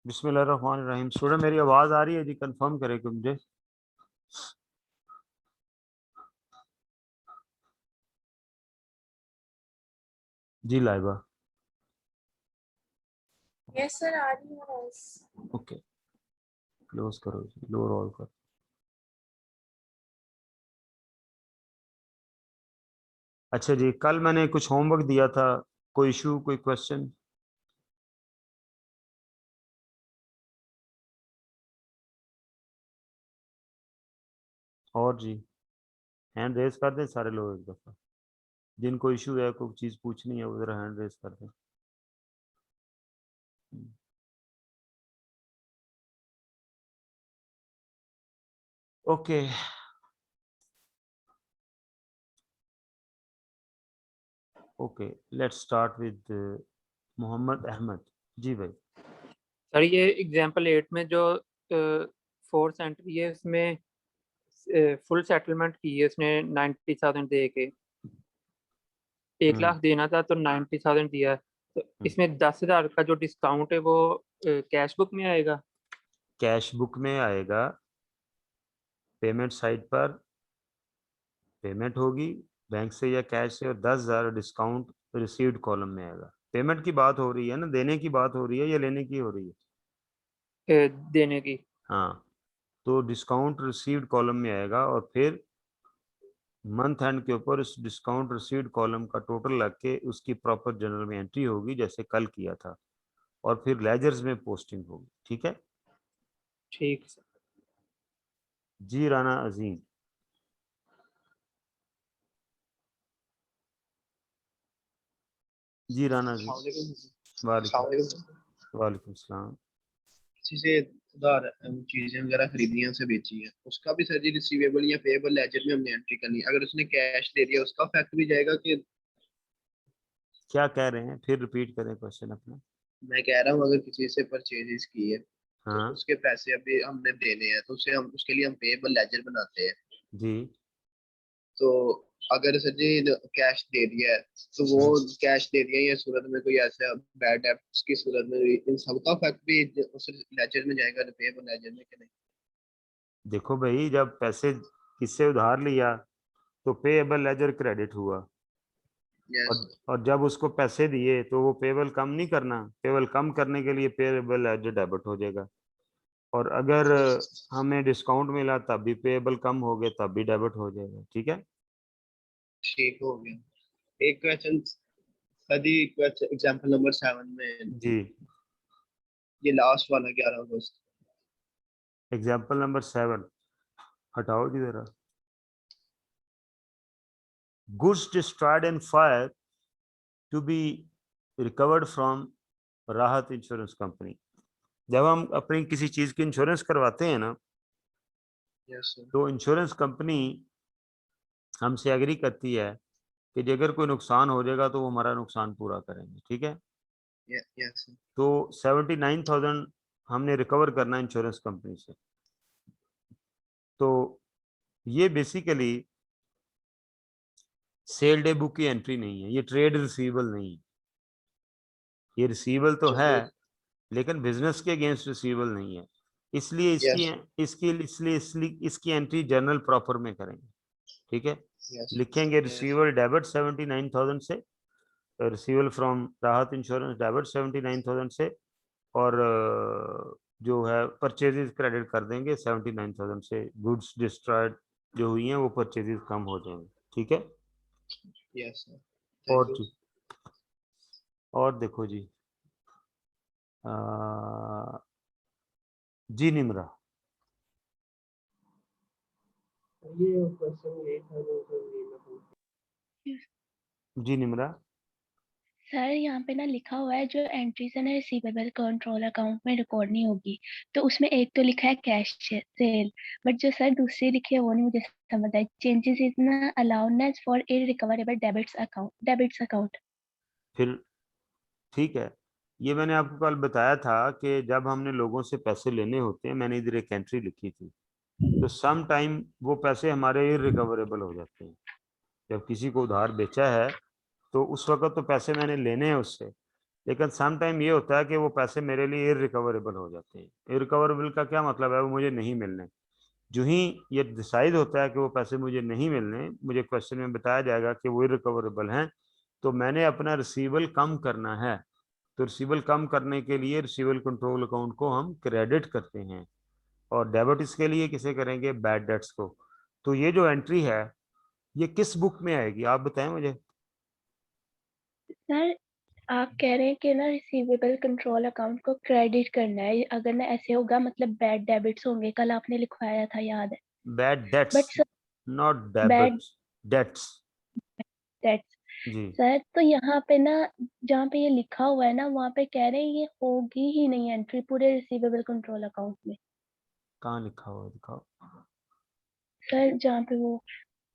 बिस्मिल्लाहिर्रहमानिर्रहीम। स्टूडेंट मेरी आवाज आ रही है जी? कंफर्म करें कि मुझे। जी लाइबा। यस सर, आ रही है वॉइस। ओके, क्लोज करो जी, लो रोल करो। अच्छा जी, कल मैंने कुछ होमवर्क दिया था, कोई इशू, कोई क्वेश्चन? और जी, हैंड रेज कर दें सारे लोग एक दफा। जिनको इशू है, कोई चीज पूछनी है, वो जरा हैंड रेज कर दें। Okay, okay, let's start with Mohammad Ahmad. जी भाई। सर ये एग्जाम्पल 8 में जो फोर्थ एंट्री है उसमें फुल सेटलमेंट की है उसने 90,000 दे के। 1 लाख देना था तो 90,000 दिया है। तो इसमें 10,000 का जो डिस्काउंट है वो कैश बुक में आएगा। कैश बुक में आएगा, पेमेंट साइट पर पेमेंट होगी बैंक से या कैश से, और 10,000 डिस्काउंट रिसीव्ड कॉलम में आएगा। पेमेंट की बात हो रही है ना, देने की बात हो रही है या लेने की हो रही है? देने की। हाँ, तो डिस्काउंट रिसीव्ड कॉलम में आएगा, और फिर मंथ एंड के ऊपर उस डिस्काउंट रिसीव्ड कॉलम का टोटल लग के उसकी प्रॉपर जर्नल में एंट्री होगी, जैसे कल किया था, और फिर लेजर्स में पोस्टिंग होगी। ठीक है ठीक सर। जी। राना अजीम। जी राना अजीम। वालेकुम। वालेकुम सलाम। किसी से उधार चीजें वगैरह खरीदी हैं, उसे बेची है, उसका भी सर जी रिसीवेबल या पेएबल लेजर में हमने एंट्री करनी है। अगर उसने कैश दे दिया उसका फैक्ट भी जाएगा कि? क्या कह रहे हैं, फिर रिपीट करें क्वेश्चन अपना। मैं कह रहा हूँ अगर किसी से परचेजेस की है तो हाँ उसके पैसे अभी हमने देने हैं, तो उसे हम उसके लिए हम पेएबल लेजर बनाते हैं। जी। तो अगर सर जी कैश दे दिया है तो वो कैश दे दिया या सूरत में कोई ऐसा बैड डेब्ट्स की सूरत में इन सबका फैक्ट भी उस लेजर में जाएगा, पेएबल लेजर में कि नहीं? देखो भाई, जब पैसे किससे उधार लिया तो पेएबल लेजर क्रेडिट हुआ, यस। और जब उसको पैसे दिए तो वो पेबल कम नहीं करना, पेबल कम करने के लिए पेबल एज डेबिट हो जाएगा। और अगर हमें डिस्काउंट मिला तब भी पेबल कम हो गए, तब भी डेबिट हो जाएगा। ठीक है। ठीक हो गया। एक क्वेश्चन सदी, एग्जांपल नंबर 7 में जी, ये लास्ट वाला 11 अगस्त। एग्जाम्पल नंबर 7 हटाओ जी जरा। Goods destroyed in fire to be recovered from Rahat insurance company. जब हम अपनी किसी चीज की इंश्योरेंस करवाते हैं ना, यस सर। तो इंश्योरेंस कंपनी हमसे एग्री करती है कि अगर कोई नुकसान हो जाएगा तो वो हमारा नुकसान पूरा करेंगे। ठीक है। Yes sir. तो 79,000 हमने रिकवर करना है इंश्योरेंस कंपनी से। तो ये बेसिकली सेल डे बुक की एंट्री नहीं है, ये ट्रेड रिसीवेबल नहीं है। ये रिसीवेबल तो है, चलिए। लेकिन बिजनेस के अगेंस्ट रिसीवेबल नहीं है। इसलिए इसकी यस। इसकी इसलिए इसलिए इसकी एंट्री जर्नल प्रॉपर में करेंगे। ठीक है। यस। लिखेंगे यस। रिसीवेबल डेबिट 79,000 से, receivable from Rahat insurance debit 79,000 से, और जो है परचेजेस क्रेडिट कर देंगे 79,000 से। गुड्स डिस्ट्रॉयड जो हुई हैं वो परचेजेस कम हो जाएंगे। ठीक है। Yes sir. थैंक और यू। जी, और देखो जी, अ, जी निमरा। ये क्वेश्चन ये था जो जी निमरा। सर यहाँ पे ना लिखा हुआ है जो एंट्रीज है ना रिसीवेबल कंट्रोल अकाउंट में रिकॉर्ड नहीं होगी। तो उसमें एक तो लिखा है कैश सेल, बट जो सर दूसरी लिखी है वो नहीं मुझे समझ आई। चेंजेस इज ना अलाउनेस फॉर इररिकवरेबल डेबिट्स अकाउंट। फिर ठीक है, ये मैंने आपको कल बताया था कि जब हमने लोगों से पैसे लेने होते हैं, मैंने इधर एक एंट्री लिखी थी, तो सम टाइम वो पैसे हमारे इरिकवरेबल हो जाते हैं। जब किसी को उधार बेचा है तो उस वक्त तो पैसे मैंने लेने हैं उससे, लेकिन सम टाइम ये होता है कि वो पैसे मेरे लिए इररिकवरेबल हो जाते हैं। इररिकवरेबल का क्या मतलब है? वो मुझे नहीं मिलने। जो ही ये डिसाइड होता है कि वो पैसे मुझे नहीं मिलने, मुझे क्वेश्चन में बताया जाएगा कि वो इररिकवरेबल हैं, तो मैंने अपना रिसीवेबल कम करना है। तो रिसीवेबल कम करने के लिए रिसीवेबल कंट्रोल अकाउंट को हम क्रेडिट करते हैं, और डेबिट इसके लिए किसे करेंगे? बैड डेट्स को। तो ये जो एंट्री है ये किस बुक में आएगी, आप बताएं मुझे। सर आप कह रहे हैं कि ना रिसीवेबल कंट्रोल अकाउंट को क्रेडिट करना है, अगर ना ऐसे होगा मतलब बैड डेबिट्स होंगे, कल आपने लिखवाया था याद है। Bad but debts, sir not bad debits, debts. Debts, जी, सर तो यहाँ पे ना जहाँ पे ये लिखा हुआ है ना वहाँ पे कह रहे हैं ये होगी ही नहीं एंट्री पूरे रिसीवेबल कंट्रोल अकाउंट में। कहाँ लिखा हुआ है? दिखाओ। सर जहाँ पे वो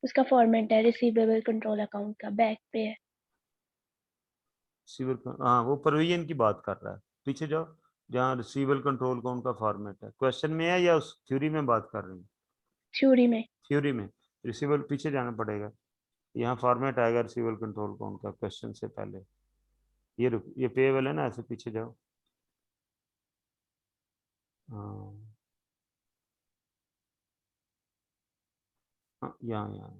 उसका फॉर्मेट है रिसीवेबल कंट्रोल अकाउंट का, बैक पे है। हाँ, वो प्रोविजन की बात कर रहा है। पीछे जाओ, जहाँ रिसीवेबल कंट्रोल अकाउंट का फॉर्मेट है। क्वेश्चन में है या उस थ्योरी में बात कर रही है? थ्योरी में। थ्योरी में रिसीवेबल, पीछे जाना पड़ेगा। यहाँ फॉर्मेट आएगा रिसीवेबल कंट्रोल अकाउंट का क्वेश्चन से पहले। ये रुक, ये पेएबल है ना, ऐसे पीछे जाओ। हाँ हाँ, यहाँ यहाँ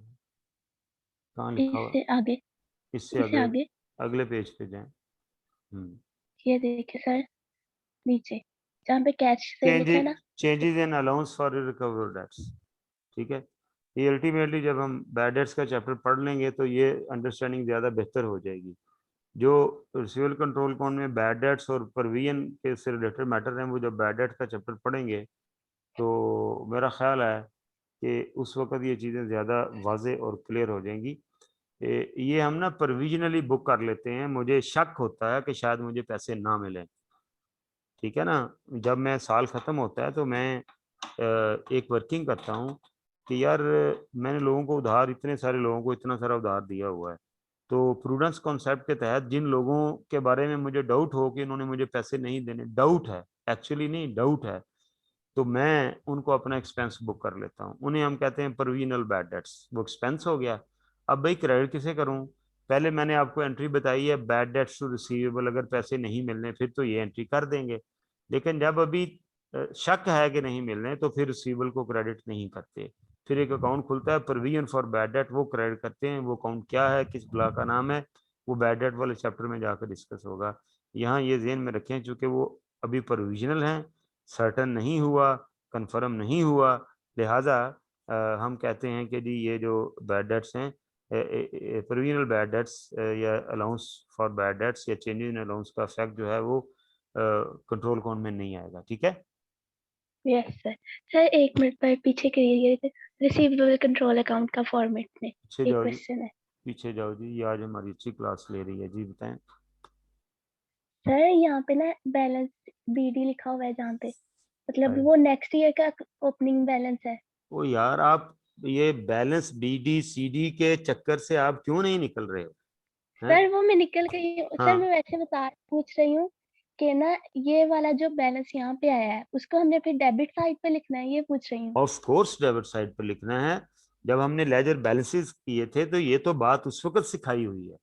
कहाँ लिखा हुआ? इससे आगे, इससे इससे अगले, आगे अगले पेज पे जाए। ये देखिए सर नीचे जहाँ पे कैश से लिखा है ना। Changes in allowance for recovered debts. ठीक है, ये अल्टीमेटली जब हम बैड डेट्स का चैप्टर पढ़ लेंगे तो ये अंडरस्टैंडिंग ज़्यादा बेहतर हो जाएगी। जो रिसीवेबल कंट्रोल अकाउंट में बैड डेट्स और प्रोविजन के से रिलेटेड मैटर हैं, वो जब बैड डेट्स का चैप्टर पढ़ेंगे तो मेरा ख्याल है कि उस वक्त ये चीज़ें ज़्यादा वाजे और क्लियर हो जाएंगी। ये हम ना प्रोविजनली बुक कर लेते हैं, मुझे शक होता है कि शायद मुझे पैसे ना मिलें। ठीक है ना, जब मैं साल ख़त्म होता है तो मैं एक वर्किंग करता हूँ कि यार मैंने लोगों को उधार, इतने सारे लोगों को इतना सारा उधार दिया हुआ है, तो प्रूडेंस कॉन्सेप्ट के तहत जिन लोगों के बारे में मुझे डाउट हो कि इन्होंने मुझे पैसे नहीं देने, डाउट है एक्चुअली नहीं, डाउट है, तो मैं उनको अपना एक्सपेंस बुक कर लेता हूँ। उन्हें हम कहते हैं प्रोविजनल बैड डेट्स, वो एक्सपेंस हो गया। अब भाई क्रेडिट किसे करूँ? पहले मैंने आपको एंट्री बताई है बैड डेट्स टू रिसीवेबल, अगर पैसे नहीं मिलने फिर तो ये एंट्री कर देंगे, लेकिन जब अभी शक है कि नहीं मिलने तो फिर रिसीवेबल को क्रेडिट नहीं करते। फिर एक अकाउंट खुलता है प्रोविजन फॉर बैड डेट, वो क्रेडिट करते हैं। वो अकाउंट क्या है, किस ब्लॉक का नाम है, वो बैड डेट वाले चैप्टर में जाकर डिस्कस होगा। यहाँ ये ज़हन में रखें, चूंकि वो अभी प्रोविजनल हैं, सर्टन नहीं हुआ, कंफर्म नहीं हुआ, लिहाजा हम कहते हैं कि जी ये जो बैड डेट्स हैं, प्रोविजनल बैड डेट्स या अलाउंस फॉर बैड डेट्स या चेंजेस इन अलाउंस का इफेक्ट जो है वो कंट्रोल अकाउंट में नहीं आएगा। ठीक है, यस सर। सर एक मिनट पर पीछे करिए, रिसीवेबल कंट्रोल अकाउंट का फॉर्मेट में पीछे एक जाओ जी, क्वेश्चन है। पीछे जाओ जी, ये आज हमारी अच्छी क्लास ले रही है जी, बताएं। सर यहाँ पे ना बैलेंस बीडी लिखा हुआ है जहाँ पे, मतलब हाय। वो नेक्स्ट ईयर का ओपनिंग बैलेंस है। ओ यार, आप ये बैलेंस बीडी सीडी के चक्कर से आप क्यों नहीं निकल रहे हो? हैं? सर वो मैं निकल गई हूँ सर, मैं हाँ, वैसे पूछ रही हूँ कि ना ये वाला जो बैलेंस यहाँ पे आया है उसको हमने फिर डेबिट साइड पे लिखना है, ये पूछ रही हूँ। ऑफ कोर्स डेबिट साइड पर लिखना है। जब हमने लेजर बैलेंसेस किए थे तो ये तो बात उस वक्त सिखाई हुई है।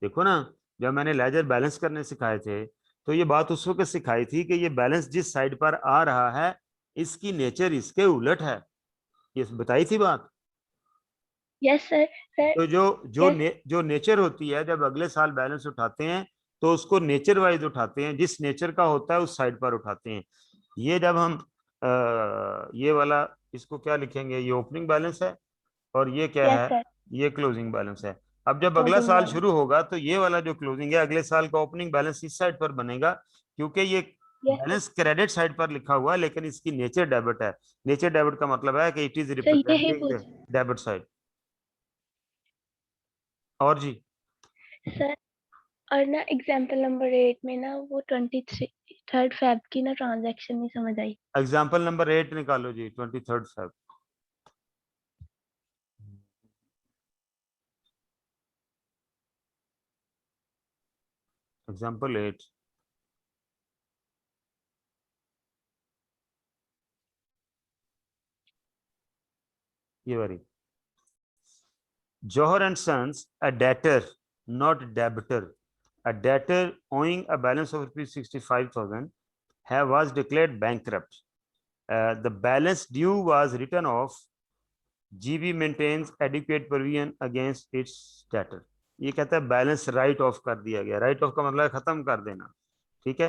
देखो ना, जब मैंने लेजर बैलेंस करने सिखाए थे तो ये बात उस वक्त सिखाई थी कि ये बैलेंस जिस साइड पर आ रहा है इसकी नेचर इसके उलट है, ये बताई थी बात। Yes sir. सर तो यस। जो नेचर होती है, जब अगले साल बैलेंस उठाते हैं तो उसको नेचर वाइज उठाते हैं, जिस नेचर का होता है उस साइड पर उठाते हैं। ये जब हम ये वाला, इसको क्या लिखेंगे, ये ओपनिंग बैलेंस है और ये क्या यस है, सर। ये क्लोजिंग बैलेंस है। अब जब अगला क्लोजिंग साल बैलेंस। शुरू होगा तो ये वाला जो क्लोजिंग है अगले साल का ओपनिंग बैलेंस इस साइड पर बनेगा, क्योंकि ये yes sir. Balance credit side पर लिखा हुआ है लेकिन इसकी नेचर डेबिट है। नेचर डेबिट का मतलब है कि इट इज सर यही रिप्रेजेंटिंग पूछ डेबिट साइड। और जी, सर, और ना एग्जाम्पल नंबर 8 में ना वो 23 फेब की ना ट्रांजैक्शन नहीं समझ आई। एग्जाम्पल नंबर 8 निकालो जी, 23 Feb। एग्जाम्पल 8, ये वाली, Johar and Sons, a debtor, not debitor, a debtor owing a balance of ₹65,000 was declared bankrupt. The balance due was written off. GB maintains adequate provision against its debtor. ये कहता है balance right of कर दिया गया। Right of का मतलब खत्म कर देना, ठीक है।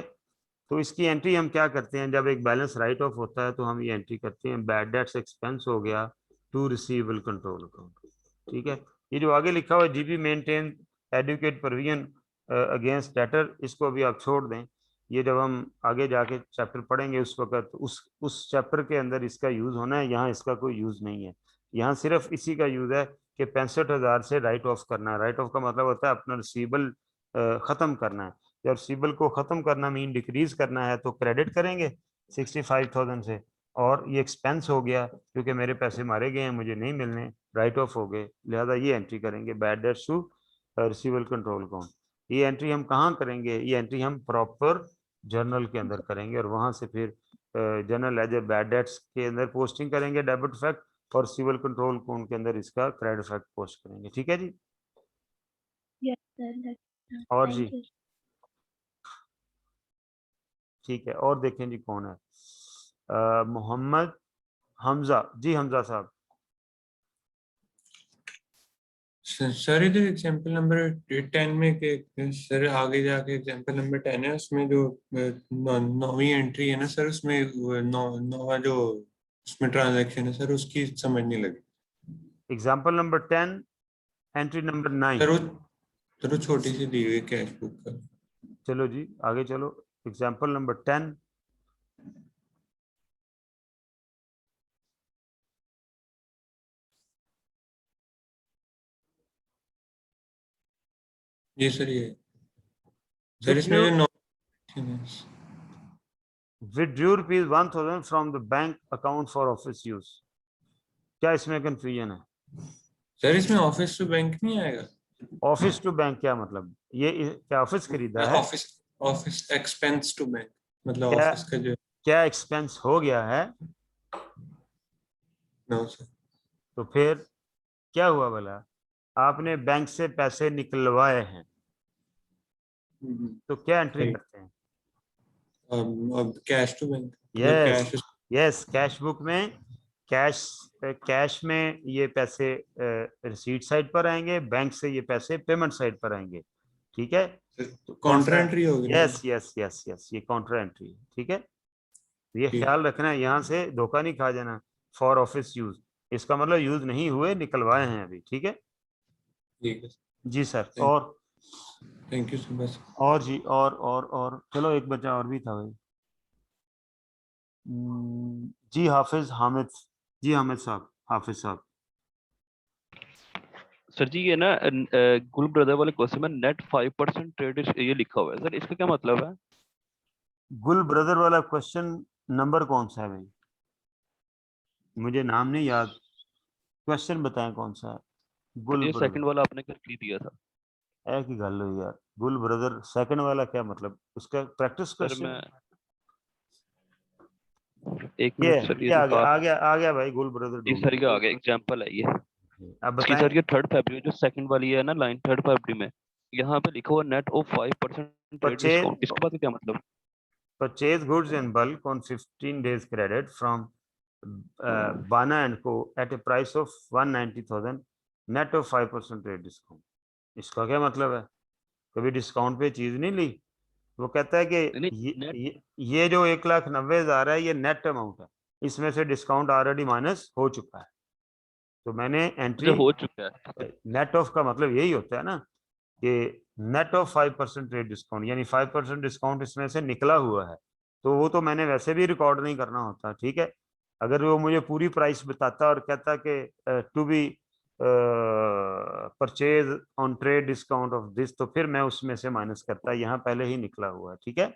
तो इसकी एंट्री हम क्या करते हैं, जब एक बैलेंस राइट ऑफ होता है तो हम ये एंट्री करते हैं, बैड डेट्स एक्सपेंस हो गया टू रिसीवेबल कंट्रोल अकाउंट, ठीक है। ये जो आगे लिखा हुआ है जीबी maintain adequate provision against debtor, इसको अभी आप छोड़ दें। ये जब हम आगे जाके चैप्टर पढ़ेंगे उस वक्त उस चैप्टर के अंदर इसका यूज होना है, यहाँ इसका कोई यूज नहीं है। यहाँ सिर्फ इसी का यूज है कि 65,000 से राइट ऑफ करना है। राइट ऑफ का मतलब होता है अपना रिसीवेबल खत्म करना है। जब रिसीवेबल को खत्म करना मीन डिक्रीज करना है तो क्रेडिट करेंगे 65,000 से, और ये एक्सपेंस हो गया क्योंकि मेरे पैसे मारे गए हैं, मुझे नहीं मिलने, राइट ऑफ हो गए, लिहाजा ये एंट्री करेंगे bad debts to receivable control account. ये एंट्री हम कहाँ करेंगे, ये एंट्री हम प्रॉपर जर्नल के अंदर करेंगे, और वहां से फिर जनरल लेजर बैड डेट्स के अंदर पोस्टिंग करेंगे डेबिट फैक्ट, और सिविल कंट्रोल अकाउंट के अंदर इसका क्रेडिट फैक्ट पोस्ट करेंगे, ठीक है जी। Yes, sir. और Thank जी you. ठीक है, और देखें जी कौन है, मोहम्मद हमजा जी, हमजा साहब। सर इधर एग्जाम्पल नंबर 10 में के सर आगे जाके एग्जाम्पल नंबर 10 है, उसमें जो 9वीं एंट्री है ना सर, उसमें नौवा जो उसमें ट्रांजैक्शन है सर, उसकी समझ नहीं लगी। Example number 10 entry number 9। Sir वो छोटी सी दी हुई कैश बुक का। चलो जी आगे चलो, एग्जाम्पल नंबर 10। जी सर ये सर इसमें जो withdrew ₹1,000 from the bank account for office use, क्या इसमें कंफ्यूजन है? सर इसमें ऑफिस टू बैंक नहीं आएगा? ऑफिस टू बैंक क्या मतलब, ये क्या ऑफिस खरीदा है? ऑफिस एक्सपेंस टू बैंक मतलब क्या ऑफिस का जो क्या एक्सपेंस हो गया है? No sir. तो फिर क्या हुआ भला, आपने बैंक से पैसे निकलवाए हैं, तो क्या एंट्री करते हैं? अब cash to bank. Yes yes, cash book में कैश में ये पैसे रिसीट साइड पर आएंगे, बैंक से ये पैसे पेमेंट साइड पर आएंगे, ठीक है। काउंटर एंट्री होगी। यस यस यस यस, ये काउंटर एंट्री, ठीक है। ये ख्याल रखना है, यहाँ से धोखा नहीं खा जाना। फॉर ऑफिस यूज, इसका मतलब यूज नहीं हुए, निकलवाए हैं अभी, ठीक है। ठीक है जी सर, और थैंक यू सर। बस और जी, और चलो एक बच्चा और भी था भाई, जी हाफिज हामिद, जी हामिद साहब, हाफिज साहब। सर जी ये ना गुल ब्रदर वाले क्वेश्चन में नेट 5% ट्रेड ये लिखा हुआ है सर, इसका क्या मतलब है? गुल ब्रदर वाला क्वेश्चन नंबर कौन सा है भाई? मुझे नाम नहीं याद, क्वेश्चन बताएं कौन सा है। गुल ये ब्रदर सेकंड वाला आपने करके दिया था। एक ही गल हुई यार, गुल ब्रदर सेकंड वाला क्या मतलब, उसका प्रैक्टिस सर क्वेश्चन। मैं एक ये मिनट सर, ये आ गया भाई, गुल ब्रदर ये सर ये आ गया एग्जांपल है ये अब इसकी बताएं। सर। ये 3 फरवरी जो सेकंड वाली है ना लाइन, 3 फरवरी में यहाँ पे लिखा हुआ नेट ऑफ 5% ट्रेड डिस्काउंट, इसके बाद क्या मतलब? Purchase goods in bulk on 15 days credit from Bana and Co at a price of 190,000 net of 5% trade discount। इसका क्या मतलब है? कभी डिस्काउंट पे चीज नहीं ली। वो कहता है कि ये जो 1,90,000 है ये नेट अमाउंट है, इसमें से डिस्काउंट ऑलरेडी माइनस हो चुका है, तो मैंने एंट्री हो चुका है। नेट ऑफ का मतलब यही होता है ना कि नेट ऑफ 5% ट्रेड डिस्काउंट, यानी 5% डिस्काउंट इसमें से निकला हुआ है, तो वो तो मैंने वैसे भी रिकॉर्ड नहीं करना होता, ठीक है। अगर वो मुझे पूरी प्राइस बताता और कहता कि to be purchase on trade discount of this, तो फिर मैं उसमें से माइनस करता, यहाँ पहले ही निकला हुआ है, ठीक है।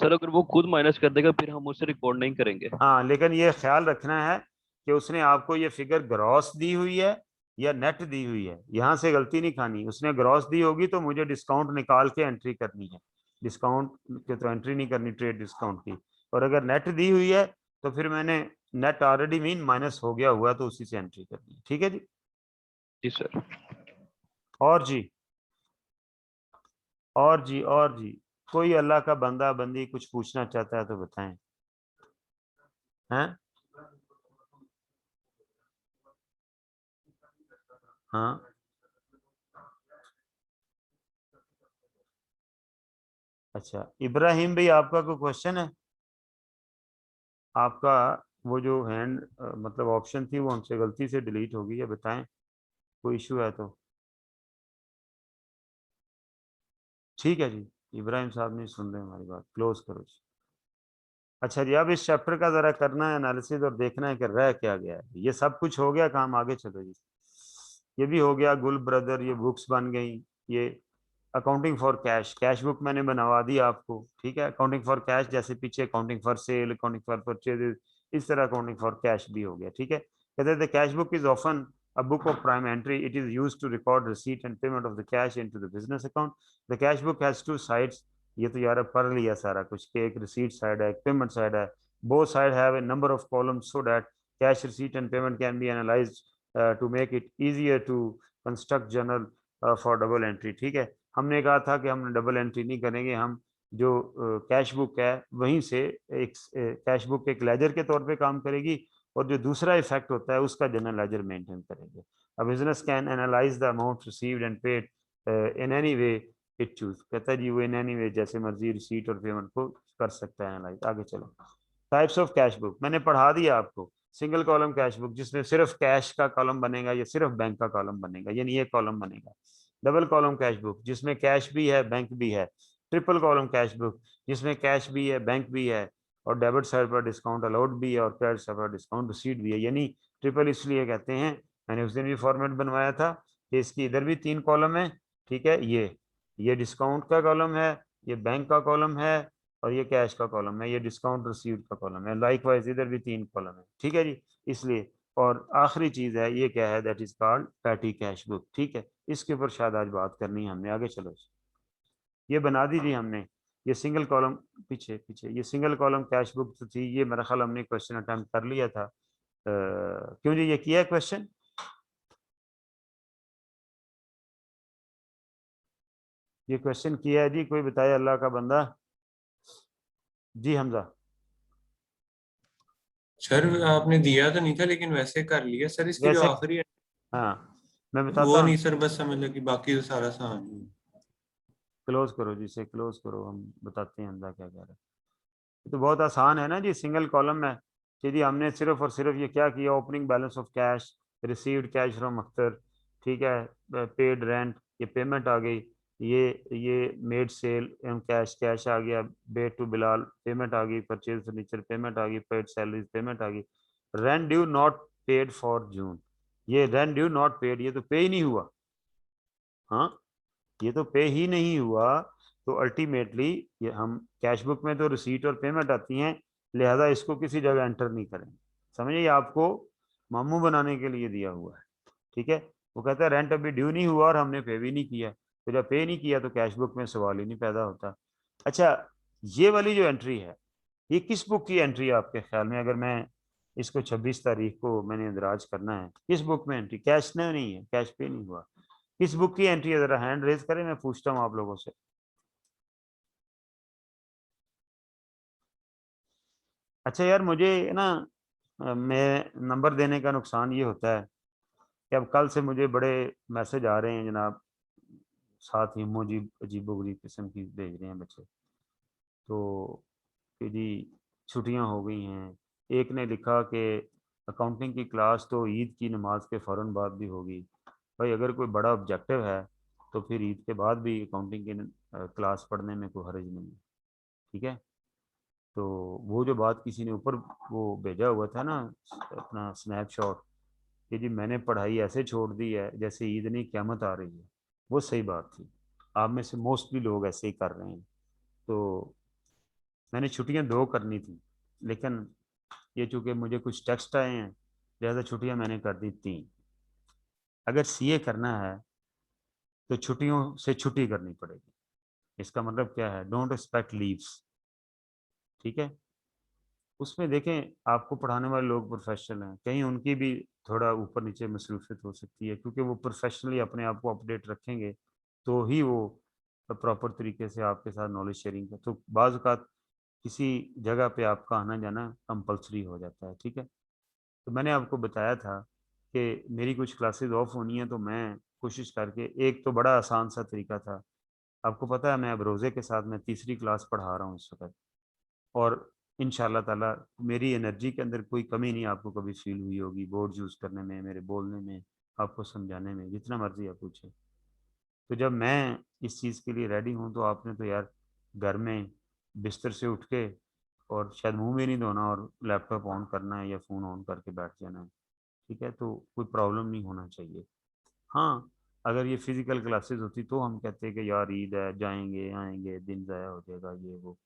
सर अगर वो खुद माइनस कर देगा फिर हम उससे रिकॉर्ड नहीं करेंगे। हाँ, लेकिन ये ख्याल रखना है कि उसने आपको ये फिगर ग्रॉस दी हुई है या नेट दी हुई है, यहाँ से गलती नहीं खानी। उसने ग्रॉस दी होगी तो मुझे डिस्काउंट निकाल के एंट्री करनी है, डिस्काउंट के तो एंट्री नहीं करनी ट्रेड डिस्काउंट की। और अगर नेट दी हुई है तो फिर मैंने नेट ऑलरेडी मीन माइनस हो गया हुआ तो उसी से एंट्री करनी है, ठीक है जी। जी सर। और जी और जी कोई अल्लाह का बंदा बंदी कुछ पूछना चाहता है तो बताएं। हैं? हाँ, अच्छा इब्राहिम भाई, आपका कोई क्वेश्चन है? आपका वो जो हैंड मतलब ऑप्शन थी वो हमसे गलती से डिलीट हो गई है, बताएं कोई इशू है तो। ठीक है जी, इब्राहिम साहब नहीं सुन रहे हमारी बात, क्लोज करो जी। अच्छा जी, अब इस चैप्टर का जरा करना है एनालिसिस और देखना है कि रह क्या गया है। ये सब कुछ हो गया, काम आगे चलो जी। ये भी हो गया, गुल ब्रदर, ये बुक्स बन गई। ये accounting for cash, cash book मैंने बनवा दी आपको, ठीक है। अकाउंटिंग फॉर कैश जैसे पीछे accounting for sale, accounting for purchase, इस तरह अकाउंटिंग फॉर कैश भी हो गया, ठीक है। कहते थे cash book is often a book of prime entry. It is used to record receipt and payment of the cash into the business account. The cash book has two sides. ये तो यार पढ़ लिया सारा कुछ कि एक रिसीट साइड है, एक पेमेंट साइड है। Both side have a number of columns so that cash receipt and payment can be analyzed to make it easier to construct journal for double entry, ठीक है। हमने कहा था कि हम डबल एंट्री नहीं करेंगे, हम जो कैश बुक है वहीं से एक कैश बुक एक लेजर के तौर पे काम करेगी, और जो दूसरा इफेक्ट होता है उसका जनरल लेजर मेंटेन करेंगे। A business can analyse the amount received and paid in any way it choose, कहता है जी वो इन एनी वे जैसे मर्जी रिसीट और पेमेंट को कर सकता है एनालाइज। आगे चलो, टाइप्स ऑफ कैश बुक मैंने पढ़ा दिया आपको। सिंगल कॉलम कैश बुक जिसमें सिर्फ कैश का कॉलम बनेगा या सिर्फ बैंक का कॉलम बनेगा, यानी ये कॉलम बनेगा। डबल कॉलम कैश बुक जिसमें कैश भी है बैंक भी है। ट्रिपल कॉलम कैश बुक जिसमें कैश भी है बैंक भी है और डेबिट साइड पर डिस्काउंट अलाउड भी है और क्रेडिट साइड पर डिस्काउंट रिसीट भी है। यानी ट्रिपल इसलिए कहते हैं, मैंने उस दिन भी फॉर्मेट बनवाया था कि इसकी इधर भी 3 कॉलम है, ठीक है। ये डिस्काउंट का कॉलम है, ये बैंक का कॉलम है और ये कैश का कॉलम है, ये डिस्काउंट रिसीव्ड का कॉलम है। लाइकवाइज इधर भी 3 कॉलम है, ठीक है जी। इसलिए और आखिरी चीज है ये क्या है, that is called patty cash book, ठीक है। इसके ऊपर शायद आज बात करनी है हमने। आगे चलो, ये बना दी थी हमने, ये सिंगल कॉलम पीछे पीछे ये सिंगल कॉलम कैश बुक तो थी, ये मेरा ख्याल हमने क्वेश्चन अटेम्प्ट कर लिया था। क्यों जी, ये किया है क्वेश्चन? ये क्वेश्चन किया है जी, कोई बताए अल्लाह का बंदा? जी हमजा। सर आपने दिया तो नहीं था लेकिन वैसे कर लिया सर, इसकी जो वैसे आखिरी है हाँ, मैं बताता वो हूँ। नहीं सर, बस समझ लो कि बाकी तो सारा सामान है। क्लोज करो जी, इसे क्लोज करो, हम बताते हैं हमजा क्या कह रहा है। ये तो बहुत आसान है ना जी, सिंगल कॉलम है कि जी हमने सिर्फ और सिर्फ ये क्या किया, opening balance of cash, received cash from Akhtar, ठीक है, पेड रेंट, ये पेमेंट आ गई, ये made sale and cash, cash आ गया, पेड टू बिलाल पेमेंट आ गई, परचेज फर्नीचर पेमेंट आ गई, पेड सैलरीज पेमेंट आ गई, rent due not paid for जून, ये रेंट ड्यू नॉट पेड, ये तो पे ही नहीं हुआ। हाँ, ये तो पे ही नहीं हुआ, तो अल्टीमेटली ये हम कैश बुक में तो रिसीट और पेमेंट आती हैं, लिहाजा इसको किसी जगह एंटर नहीं करेंगे। समझिए, आपको मामू बनाने के लिए दिया हुआ है, ठीक है। वो कहता है रेंट अभी ड्यू नहीं हुआ और हमने पे भी नहीं किया, तो जब पे नहीं किया तो कैश बुक में सवाल ही नहीं पैदा होता। अच्छा, ये वाली जो एंट्री है, ये किस बुक की एंट्री है आपके ख्याल में? अगर मैं इसको 26 तारीख को मैंने इंदराज करना है, किस बुक में एंट्री? कैश में नहीं है, कैश पे नहीं हुआ, किस बुक की एंट्री है? जरा हैंड रेज करें, मैं पूछता हूँ आप लोगों से। अच्छा यार, मुझे ना मैं नंबर देने का नुकसान ये होता है कि अब कल से मुझे बड़े मैसेज आ रहे हैं जनाब, साथ ही इमोजी अजीबो गरीब किस्म की भेज रहे हैं बच्चे, तो कि जी छुट्टियां हो गई हैं। एक ने लिखा कि अकाउंटिंग की क्लास तो ईद की नमाज के फ़ौरन बाद भी होगी। भाई अगर कोई बड़ा ऑब्जेक्टिव है तो फिर ईद के बाद भी अकाउंटिंग की क्लास पढ़ने में कोई हर्ज नहीं है, ठीक है। तो वो जो बात किसी ने ऊपर वो भेजा हुआ था ना, अपना स्नैपशॉट, कि जी मैंने पढ़ाई ऐसे छोड़ दी है जैसे ईद नहीं क़यामत आ रही है, वो सही बात थी। आप में से मोस्टली लोग ऐसे ही कर रहे हैं। तो मैंने छुट्टियां 2 करनी थी, लेकिन ये चूंकि मुझे कुछ टेक्स्ट आए हैं, लिहाजा छुट्टियां मैंने कर दी 3। अगर सीए करना है तो छुट्टियों से छुट्टी करनी पड़ेगी। इसका मतलब क्या है? डोंट एक्सपेक्ट लीव्स, ठीक है। उसमें देखें, आपको पढ़ाने वाले लोग प्रोफेशनल हैं, कहीं उनकी भी थोड़ा ऊपर नीचे मसरूफियत हो सकती है, क्योंकि वो प्रोफेशनली अपने आप को अपडेट रखेंगे तो ही वो प्रॉपर तरीके से आपके साथ नॉलेज शेयरिंग का, तो बाज़ औक़ात किसी जगह पे आपका आना जाना कंपल्सरी हो जाता है, ठीक है। तो मैंने आपको बताया था कि मेरी कुछ क्लासेस ऑफ होनी है, तो मैं कोशिश करके, एक तो बड़ा आसान सा तरीका था, आपको पता है मैं अब रोज़े के साथ मैं तीसरी क्लास पढ़ा रहा हूँ इस वक्त, और इंशाल्लाह ताला मेरी एनर्जी के अंदर कोई कमी नहीं आपको कभी फील हुई होगी बोर्ड यूज़ करने में, मेरे बोलने में, आपको समझाने में, जितना मर्जी आप पूछें। तो जब मैं इस चीज़ के लिए रेडी हूँ, तो आपने तो यार घर में बिस्तर से उठ के और शायद मुंह भी नहीं धोना और लैपटॉप ऑन करना है या फ़ोन ऑन करके बैठ जाना है, ठीक है। तो कोई प्रॉब्लम नहीं होना चाहिए। हाँ, अगर ये फिजिकल क्लासेस होती तो हम कहते कि यार ईद है, जाएंगे आएंगे, दिन ज़ाया हो जाएगा ये वो।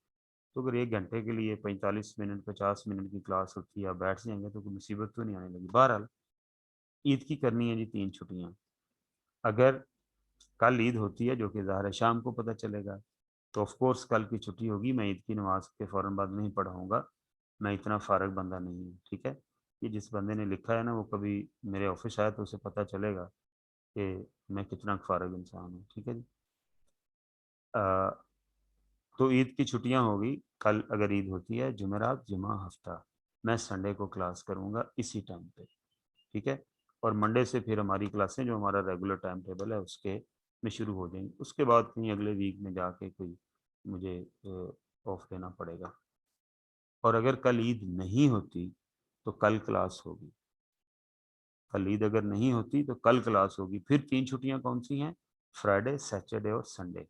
तो अगर 1 घंटे के लिए 45 मिनट 50 मिनट की क्लास होती है, आप बैठ जाएंगे तो कोई मुसीबत तो नहीं आने लगी। बहरहाल ईद की करनी है जी 3 छुट्टियाँ। अगर कल ईद होती है, जो कि ज़ाहिर है शाम को पता चलेगा, तो ऑफ कोर्स कल की छुट्टी होगी, मैं ईद की नमाज के फ़ौरन बाद नहीं पढ़ाऊँगा, मैं इतना फ़ारग बंदा नहीं हूँ, ठीक है। ये जिस बंदे ने लिखा है ना, वो कभी मेरे ऑफिस आया तो उसे पता चलेगा कि मैं कितना फ़ारग इंसान हूँ, ठीक है जी। तो ईद की छुट्टियां होगी, कल अगर ईद होती है जुमेरात जुमा हफ्ता, मैं संडे को क्लास करूँगा इसी टाइम पे, ठीक है। और मंडे से फिर हमारी क्लासें, जो हमारा रेगुलर टाइम टेबल है उसके में शुरू हो जाएंगी। उसके बाद कहीं अगले वीक में जाके कोई मुझे ऑफ लेना पड़ेगा। और अगर कल ईद नहीं होती तो कल क्लास होगी। कल ईद अगर नहीं होती तो कल क्लास होगी। फिर 3 छुट्टियां कौन सी हैं? फ्राइडे, सैटरडे और संडे।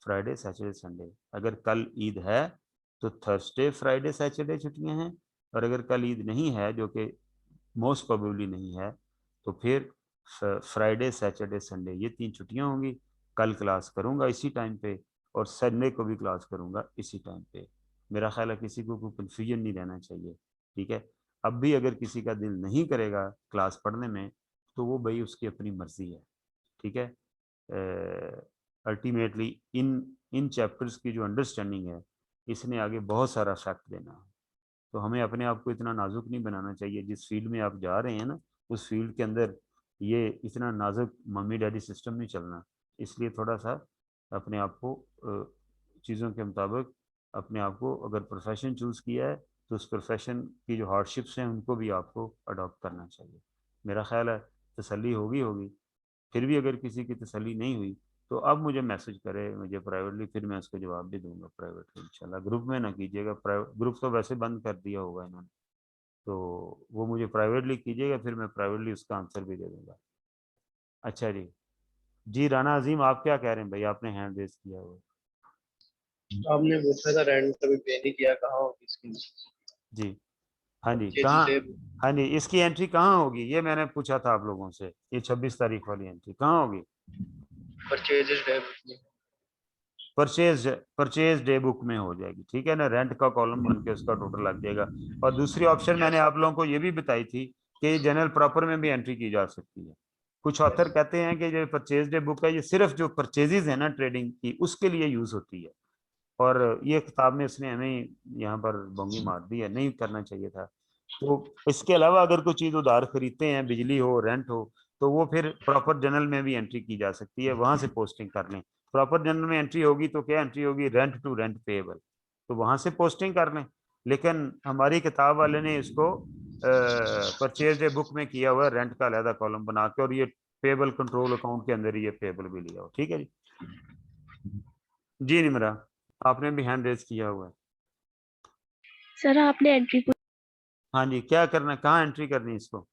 Friday, Saturday, Sunday. अगर कल ईद है तो थर्सडे, फ्राइडे, सैटरडे छुट्टियां हैं, और अगर कल ईद नहीं है, जो कि मोस्ट प्रोबेबली नहीं है, तो फिर फ्राइडे, सैटरडे, संडे, ये 3 छुट्टियां होंगी। कल क्लास करूंगा इसी टाइम पे, और संडे को भी क्लास करूंगा इसी टाइम पे। मेरा ख्याल है किसी को कोई कन्फ्यूजन नहीं रहना चाहिए, ठीक है। अब भी अगर किसी का दिल नहीं करेगा क्लास पढ़ने में, तो वो भाई उसकी अपनी मर्जी है, ठीक है। अल्टीमेटली इन इन चैप्टर्स की जो अंडरस्टैंडिंग है, इसने आगे बहुत सारा फैक्ट देना है। तो हमें अपने आप को इतना नाजुक नहीं बनाना चाहिए। जिस फील्ड में आप जा रहे हैं ना, उस फील्ड के अंदर ये इतना नाजुक मम्मी डैडी सिस्टम नहीं चलना। इसलिए थोड़ा सा अपने आप को चीज़ों के मुताबिक, अपने आप को, अगर प्रोफेशन चूज़ किया है तो उस प्रोफेशन की जो हार्डशिप्स हैं उनको भी आपको अडॉप्ट करना चाहिए। मेरा ख्याल है तसल्ली होगी होगी। फिर भी अगर किसी की तसल्ली नहीं हुई, तो अब मुझे मैसेज करे मुझे प्राइवेटली, फिर मैं उसको जवाब भी दूंगा प्राइवेटली इंशाल्लाह। ग्रुप में ना कीजिएगा, ग्रुप तो वैसे बंद कर दिया होगा इन्होंने, तो वो मुझे प्राइवेटली कीजिएगा, फिर मैं प्राइवेटली उसका आंसर भी दे दूंगा। अच्छा जी। जी राना अजीम, आप क्या कह रहे हैं भाई? आपने हैंड रेज किया हुआ। आपने पूछा था रेंट कभी पे नहीं किया, कहाँ होगी इसकी? जी हाँ जी, परचेज कहाँ? स्लेब, हाँ जी, इसकी एंट्री कहाँ होगी? ये मैंने पूछा था आप लोगों से, ये 26 तारीख वाली एंट्री कहाँ होगी? Purchase slab. Purchase day book में हो जाएगी, ठीक है ना। रेंट का कॉलम बन के उसका टोटल लग जाएगा। और दूसरी ऑप्शन मैंने आप लोगों को ये भी बताई थी कि जनरल प्रॉपर में भी एंट्री की जा सकती है। कुछ ऑथर कहते हैं कि जो परचेज डे बुक है, ये सिर्फ जो परचेजेज है ना ट्रेडिंग की, उसके लिए यूज होती है। और ये किताब में उसने हमें यहाँ पर बोंगी मार दी है, नहीं करना चाहिए था। तो इसके अलावा अगर कोई चीज़ उधार खरीदते हैं, बिजली हो, रेंट हो, तो वो फिर प्रॉपर जनरल में भी एंट्री की जा सकती है, वहां से पोस्टिंग कर लें। प्रॉपर जनरल में एंट्री होगी तो क्या एंट्री होगी? रेंट टू रेंट पेएबल, तो वहां से पोस्टिंग कर लें। लेकिन हमारी किताब वाले ने इसको परचेज डे बुक में किया हुआ है, रेंट का अलहदा कॉलम बना के, और ये पेएबल कंट्रोल अकाउंट के अंदर ये पेएबल भी लिया हो, ठीक है जी। जी निमरा, आपने भी हैंड रेज किया हुआ है। सर आपने एंट्री हाँ जी, क्या करना, कहाँ एंट्री करनी है इसको?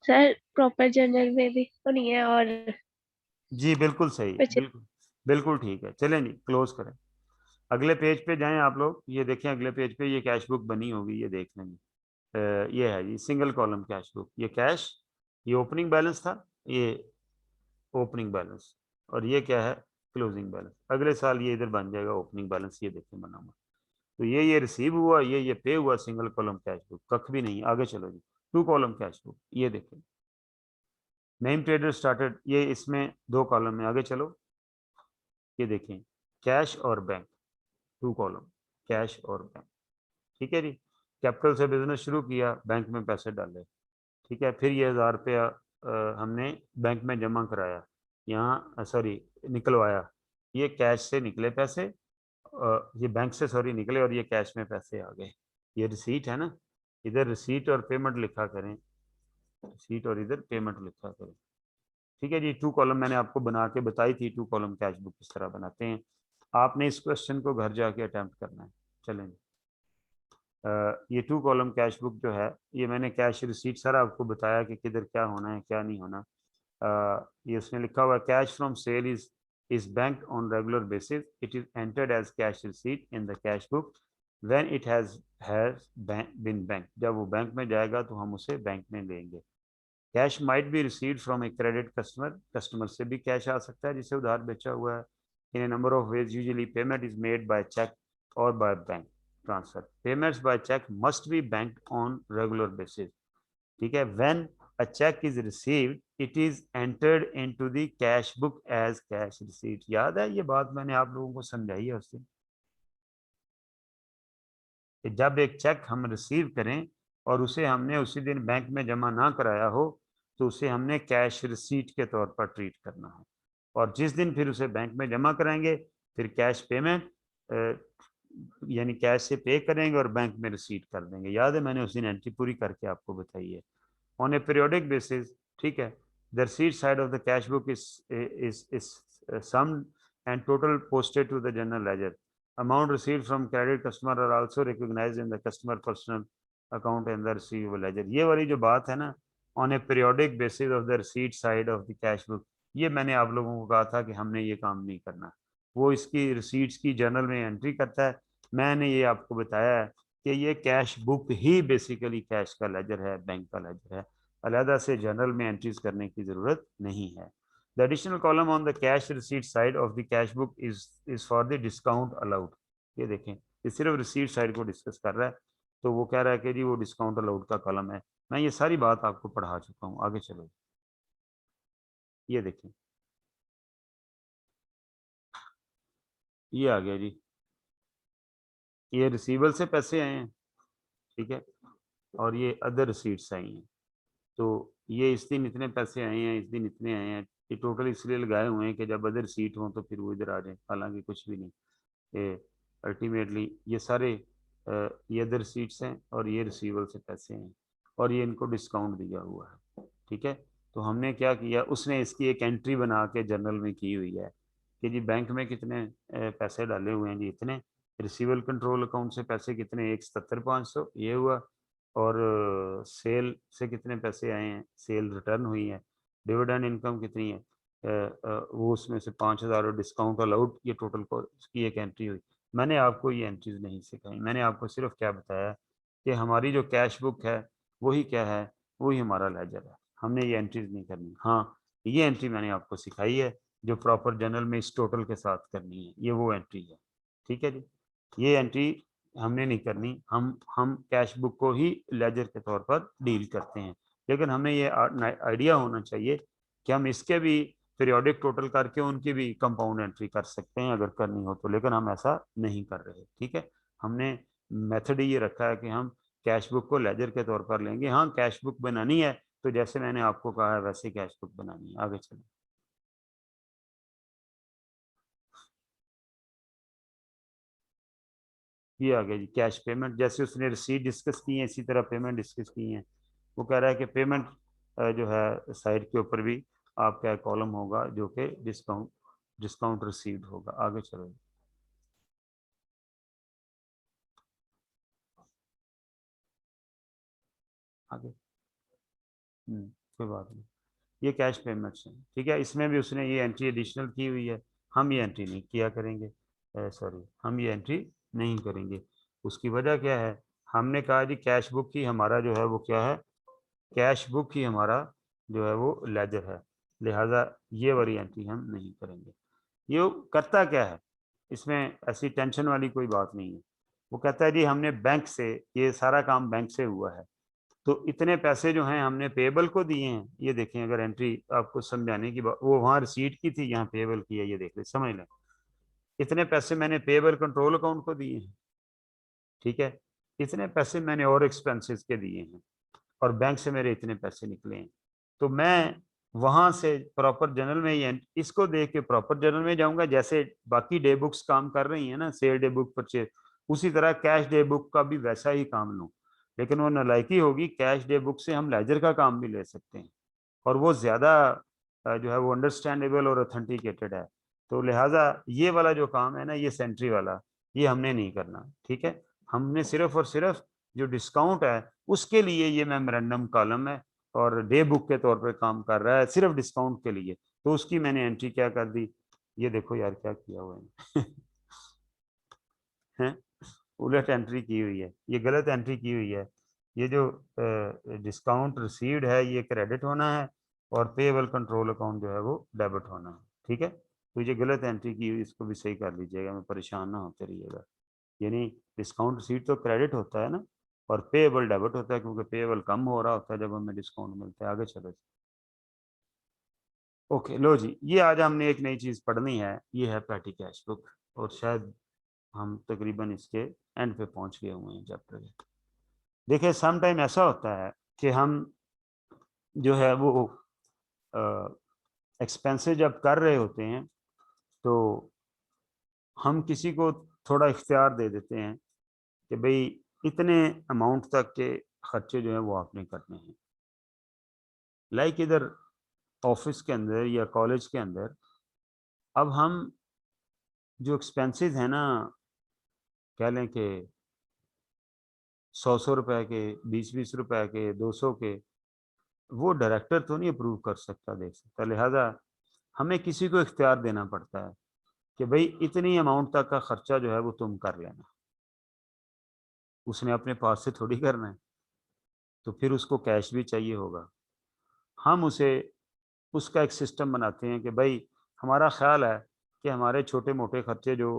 सर प्रॉपर जर्नल में भी तो नहीं है, और जी बिल्कुल सही, बिल्कुल बिल्कुल ठीक है। चलें जी, क्लोज करें। अगले पेज पे जाएं आप लोग, ये देखें अगले पेज पे ये कैश बुक बनी होगी, ये देख लेंगे। ये है जी सिंगल कॉलम कैश बुक, ये कैश, ये ओपनिंग बैलेंस था, ये ओपनिंग बैलेंस, और ये क्या है? Closing balance. अगले साल ये इधर बन जाएगा ओपनिंग बैलेंस, ये देखें बना हुआ। तो ये रिसीव हुआ, ये पे हुआ, सिंगल कॉलम कैश बुक, कख भी नहीं। आगे चलो जी, 2 कॉलम कैश बुक, ये देखें। नेम ट्रेडर स्टार्टेड, ये इसमें 2 कॉलम में। आगे चलो, ये देखें कैश और बैंक, 2 कॉलम, कैश और बैंक, ठीक है जी। कैपिटल से बिजनेस शुरू किया, बैंक में पैसे डाले, ठीक है। फिर ये 1000 रुपया हमने बैंक में जमा कराया, यहाँ सॉरी निकलवाया, ये कैश से निकले पैसे, ये बैंक से सॉरी निकले और ये कैश में पैसे आ गए। ये रिसीट है ना, इधर रिसीट और पेमेंट लिखा करें, रिसीट और इधर पेमेंट लिखा करें। ठीक है जी। 2 कॉलम मैंने आपको बना के बताई थी, 2 कॉलम कैश बुक किस तरह बनाते हैं। आपने इस क्वेश्चन को घर जाके अटेम्प्ट करना है। चलें, ये 2 कॉलम कैश बुक जो है, ये मैंने कैश रिसीट सारा आपको बताया कि किधर क्या होना है क्या नहीं होना। ये उसमें लिखा हुआ है cash from sale is bank on regular basis, it is entered as cash receipt in the cash book when it has been bank. जब वो बैंक में जाएगा तो हम उसे बैंक में लेंगे। Cash might be received from a credit customer, customer से भी कैश आ सकता है जिसे उधार बेचा हुआ है। In a number of ways, usually payment is made by cheque और by bank transfer. Payments by cheque must be banked on regular basis. ठीक है। When a check is received, it is entered into the cash book as cash receipt। याद है ये बात मैंने आप लोगों को समझाई है उस दिन, कि जब एक चेक हम रिसीव करें और उसे हमने उसी दिन बैंक में जमा ना कराया हो तो उसे हमने कैश रिसीट के तौर पर ट्रीट करना है, और जिस दिन फिर उसे बैंक में जमा कराएंगे फिर कैश पेमेंट यानी कैश से पे करेंगे और बैंक में रिसीट कर देंगे। याद है मैंने उस दिन एंट्री पूरी करके आपको बताई है। ऑन ए पीरियोडिक बेसिस, ठीक है, the receipt side of the cash book is summed and total posted to the general ledger. Amount received from credit customer are also recognised in the customer personal account and the receivable ledger. ये वाली जो बात है ना, on a periodic basis of the receipt side of the cash book, ये मैंने आप लोगों को कहा था कि हमने ये काम नहीं करना। वो इसकी रिसीट्स की जर्नल में एंट्री करता है। मैंने ये आपको बताया है कि ये कैश बुक ही बेसिकली कैश का लेजर है, बैंक का लेजर है, अलहदा से जर्नल में एंट्रीज करने की जरूरत नहीं है। The additional column on the cash receipt side of the cash book is for the discount allowed. ये देखें, ये सिर्फ रिसीट साइड को डिस्कस कर रहा है, तो वो कह रहा है कि जी वो डिस्काउंट अलाउड का कॉलम है। मैं ये सारी बात आपको पढ़ा चुका हूँ। आगे चलो, ये देखें, ये आ गया जी, ये रिसीवेबल से पैसे आए हैं, ठीक है, और ये अदर रिसीट्स आई हैं। तो ये इस दिन इतने पैसे आए हैं, इस दिन इतने आए हैं, ये टोटल इसलिए लगाए हुए हैं कि जब अदर सीट हो तो फिर वो इधर आ जाए, हालांकि कुछ भी नहीं। ये अल्टीमेटली ये सारे ये अदर सीट्स हैं और ये रिसीवेबल से पैसे हैं और ये इनको डिस्काउंट दिया हुआ है। ठीक है। तो हमने क्या किया, उसने इसकी एक एंट्री बना के जर्नल में की हुई है कि जी बैंक में कितने पैसे डाले हुए हैं जी इतने, रिसीवेबल कंट्रोल अकाउंट से पैसे कितने 177,500 ये हुआ, और सेल से कितने पैसे आए हैं, सेल रिटर्न हुई है, डिविडेंड इनकम कितनी है, वो उसमें से 5,000 और डिस्काउंट अलाउड, ये टोटल को की एक एंट्री हुई। मैंने आपको ये एंट्रीज नहीं सिखाई, मैंने आपको सिर्फ क्या बताया कि हमारी जो कैश बुक है वही क्या है, वही हमारा लेजर है, हमने ये एंट्रीज नहीं करनी। हाँ, ये एंट्री मैंने आपको सिखाई है जो प्रॉपर जर्नल में इस टोटल के साथ करनी है, ये वो एंट्री है। ठीक है जी, ये एंट्री हमने नहीं करनी, हम कैश बुक को ही लेजर के तौर पर डील करते हैं। लेकिन हमें ये आइडिया होना चाहिए कि हम इसके भी पीरियोडिक टोटल करके उनकी भी कंपाउंड एंट्री कर सकते हैं अगर करनी हो तो, लेकिन हम ऐसा नहीं कर रहे। ठीक है, हमने मेथड ये रखा है कि हम कैश बुक को लेजर के तौर पर लेंगे। हाँ, कैश बुक बनानी है तो जैसे मैंने आपको कहा है वैसे कैश बुक बनानी है। आगे चलें, ये आ गया जी कैश पेमेंट। जैसे उसने रिसीट डिस्कस की है इसी तरह पेमेंट डिस्कस की है। वो कह रहा है कि पेमेंट जो है साइड के ऊपर भी आपका कॉलम होगा जो कि डिस्काउंट रिसीव्ड होगा। आगे चलो, आगे कोई बात नहीं, ये कैश पेमेंट्स हैं। ठीक है, इसमें भी उसने ये एंट्री एडिशनल की हुई है, हम ये एंट्री नहीं किया करेंगे, सॉरी हम ये एंट्री नहीं करेंगे। उसकी वजह क्या है, हमने कहा जी कैश बुक ही हमारा जो है वो क्या है, कैश बुक ही हमारा जो है वो लेजर है, लिहाजा ये वाली एंट्री हम नहीं करेंगे। ये करता क्या है, इसमें ऐसी टेंशन वाली कोई बात नहीं है। वो कहता है जी हमने बैंक से, ये सारा काम बैंक से हुआ है, तो इतने पैसे जो हैं हमने पेबल को दिए हैं। ये देखें, अगर एंट्री आपको समझाने की बात, वो वहाँ रिसीट की थी, यहाँ पेबल की है, ये देख ले समझ लें। इतने पैसे मैंने पेबल कंट्रोल अकाउंट को दिए हैं, ठीक है, इतने पैसे मैंने और एक्सपेंसेस के दिए हैं, और बैंक से मेरे इतने पैसे निकले हैं, तो मैं वहां से प्रॉपर जर्नल में ही इसको देख के प्रॉपर जर्नल में जाऊंगा। जैसे बाकी डे बुक्स काम कर रही है ना, सेल डे बुक परचेज, उसी तरह कैश डे बुक का भी वैसा ही काम लूं। लेकिन वो नालायकी होगी, कैश डे बुक से हम लेजर का काम भी ले सकते हैं और वो ज्यादा जो है वो अंडरस्टैंडेबल और ऑथेंटिकेटेड है। तो लिहाजा ये वाला जो काम है ना, ये सेंट्री वाला, ये हमने नहीं करना, ठीक है। हमने सिर्फ और सिर्फ जो डिस्काउंट है उसके लिए ये मेमोरेंडम कॉलम है और डे बुक के तौर पे काम कर रहा है सिर्फ डिस्काउंट के लिए, तो उसकी मैंने एंट्री क्या कर दी, ये देखो यार क्या किया हुआ है हैं, उलट एंट्री की हुई है, ये गलत एंट्री की हुई है। ये जो डिस्काउंट रिसीव्ड है ये क्रेडिट होना है और पेएबल कंट्रोल अकाउंट जो है वो डेबिट होना है, ठीक है। तो ये गलत एंट्री की हुई, इसको भी सही कर लीजिएगा, मैं परेशान ना होते रहिएगा। यानी डिस्काउंट रिसीट तो क्रेडिट होता है ना और पेएबल डेबिट होता है, क्योंकि पेएबल कम हो रहा होता है जब हमें डिस्काउंट मिलता है। आगे चलो ओके, लो जी, ये आज हमने एक नई चीज पढ़नी है, ये है पैटी कैश बुक, और शायद हम तकरीबन इसके एंड पे पहुंच गए हुए हैं चैप्टर के। देखिए सम टाइम ऐसा होता है कि हम जो है वो एक्सपेंसेस जब कर रहे होते हैं तो हम किसी को थोड़ा इख्तियार दे देते हैं कि भाई इतने अमाउंट तक के खर्चे जो है वो आपने करने हैं। लाइक इधर ऑफिस के अंदर या कॉलेज के अंदर अब हम जो एक्सपेंसेस हैं ना, कह लें कि 100 रुपए के, 20 रुपए के, 200 के, वो डायरेक्टर तो नहीं अप्रूव कर सकता, देख सकता। लिहाजा हमें किसी को इख्तियार देना पड़ता है कि भाई इतनी अमाउंट तक का खर्चा जो है वो तुम कर लेना। उसने अपने पास से थोड़ी करना है, तो फिर उसको कैश भी चाहिए होगा। हम उसे उसका एक सिस्टम बनाते हैं कि भाई हमारा ख्याल है कि हमारे छोटे मोटे खर्चे जो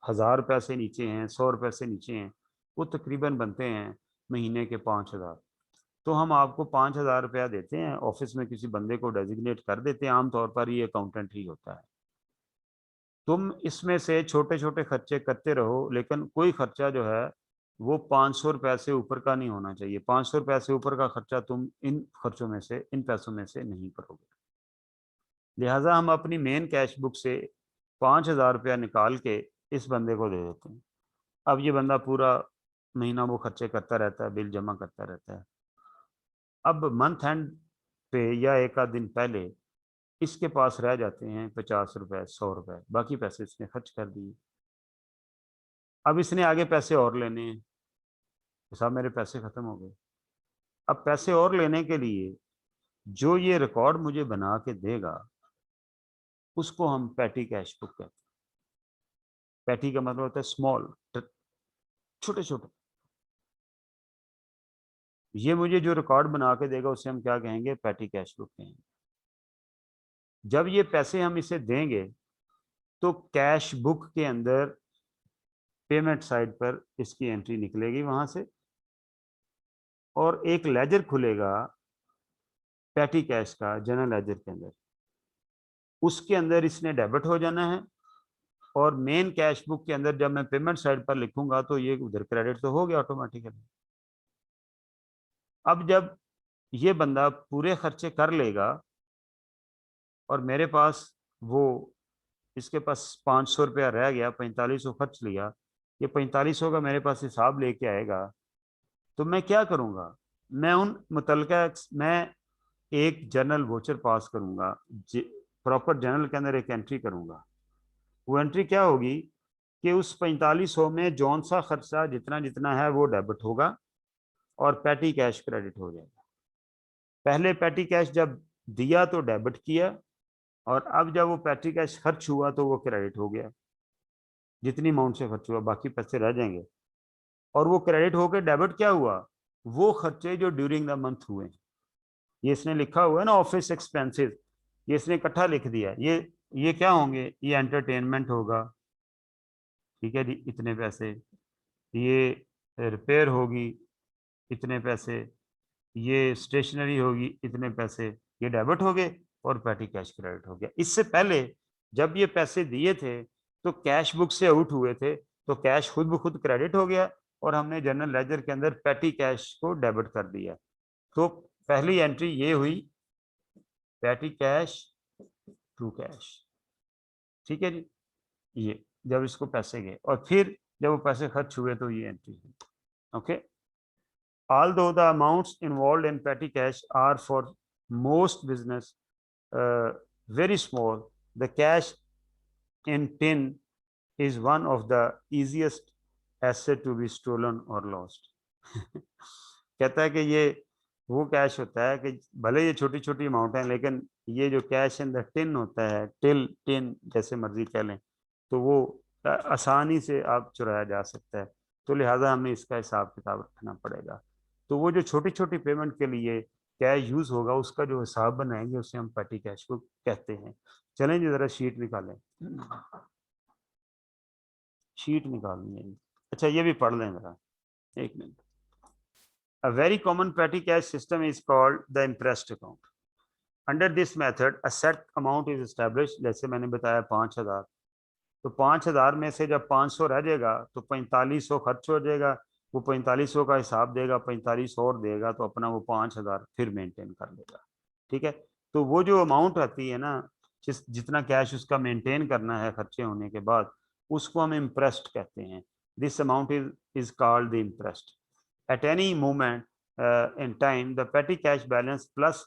1000 रुपये से नीचे हैं, 100 रुपये से नीचे हैं, वो तकरीबन बनते हैं महीने के 5000। तो हम आपको 5000 रुपया देते हैं, ऑफिस में किसी बंदे को डेजिग्नेट कर देते हैं, आमतौर पर ये अकाउंटेंट ही होता है। तुम इसमें से छोटे छोटे खर्चे करते रहो, लेकिन कोई खर्चा जो है वो 500 रुपये से ऊपर का नहीं होना चाहिए। 500 रुपये से ऊपर का खर्चा तुम इन खर्चों में से, इन पैसों में से नहीं करोगे। लिहाजा हम अपनी मेन कैश बुक से 5000 रुपया निकाल के इस बंदे को दे देते हैं। अब ये बंदा पूरा महीना वो खर्चे करता रहता है, बिल जमा करता रहता है। अब मंथ एंड पे या एक आध दिन पहले इसके पास रह जाते हैं 50 रुपए, 100 रुपए, बाकी पैसे इसने खर्च कर दिए। अब इसने आगे पैसे और लेने हैं, तो साहब मेरे पैसे खत्म हो गए। अब पैसे और लेने के लिए जो ये रिकॉर्ड मुझे बना के देगा उसको हम पैटी कैश बुक कहते हैं। पैटी का मतलब होता है स्मॉल, छोटे छोटे। ये मुझे जो रिकॉर्ड बना के देगा उसे हम क्या कहेंगे, पैटी कैश बुक कहेंगे। जब ये पैसे हम इसे देंगे तो कैश बुक के अंदर पेमेंट साइड पर इसकी एंट्री निकलेगी वहां से, और एक लेजर खुलेगा पैटी कैश का जनरल लेजर के अंदर। उसके अंदर इसने डेबिट हो जाना है, और मेन कैश बुक के अंदर जब मैं पेमेंट साइड पर लिखूंगा तो ये उधर क्रेडिट तो हो गया ऑटोमेटिकली। अब जब ये बंदा पूरे खर्चे कर लेगा और मेरे पास वो, इसके पास 500 रुपया रह गया, 4500 खर्च लिया, ये 4500 का मेरे पास हिसाब लेके आएगा, तो मैं क्या करूंगा, मैं उन मुतलका मैं एक जर्नल वोचर पास करूंगा, प्रॉपर जर्नल के अंदर एक एंट्री करूंगा। वो एंट्री क्या होगी कि उस 4500 में जौन सा खर्चा जितना जितना है वो डेबिट होगा और पैटी कैश क्रेडिट हो जाएगा। पहले पैटी कैश जब दिया तो डेबिट किया, और अब जब वो पैटी कैश खर्च हुआ तो वो क्रेडिट हो गया। जितनी अमाउंट से खर्च हुआ बाकी पैसे रह जाएंगे, और वो क्रेडिट होकर डेबिट क्या हुआ, वो खर्चे जो ड्यूरिंग द मंथ हुए। ये इसने लिखा हुआ है ना ऑफिस एक्सपेंसेस, ये इसने इकट्ठा लिख दिया। ये क्या होंगे, ये एंटरटेनमेंट होगा, ठीक है जी, इतने पैसे, ये रिपेयर होगी इतने पैसे, ये स्टेशनरी होगी इतने पैसे, ये डेबिट हो गए और पैटी कैश क्रेडिट हो गया। इससे पहले जब ये पैसे दिए थे तो कैश बुक से आउट हुए थे, तो कैश खुद ब खुद क्रेडिट हो गया और हमने जनरल लेजर के अंदर पेटी कैश को डेबिट कर दिया। तो पहली एंट्री ये हुई पेटी कैश टू कैश, ठीक है जी, ये जब इसको पैसे गए और फिर जब वो पैसे खर्च हुए तो ये एंट्री हुई। Okay, although the amounts involved in petty cash are for most business very small, the cash in tin is one of the easiest asset to be stolen or lost. कहता है कि ये वो कैश होता है कि भले ये छोटी छोटी अमाउंट है, लेकिन ये जो कैश इन द टिन होता है, टिन जैसे मर्जी कह लें, तो वो आसानी से आप चुराया जा सकता है। तो लिहाजा हमें इसका हिसाब किताब रखना पड़ेगा। तो वो जो छोटी छोटी पेमेंट के लिए कैश यूज होगा उसका जो हिसाब बनाएंगे उसे हम पेटी कैश को कहते हैं। चलें जी जरा शीट निकालें, शीट निकालनी है। अच्छा ये भी पढ़ लें जरा, एक minute. A very common petty cash system is called the impressed account. Under this method, a set amount is established. जैसे मैंने बताया 5,000, तो 5,000 में से जब 500 रह जाएगा तो 4500 खर्च हो जाएगा। वो 4500 का हिसाब देगा, 4500 और देगा, तो अपना वो 5,000 फिर मेंटेन कर लेगा। ठीक है, तो वो जो अमाउंट आती है ना, जितना कैश उसका मेंटेन करना है खर्चे होने के बाद, उसको हम इम्प्रेस्ड कहते हैं। This amount is called the impressed. At any moment in time, the petty cash balance plus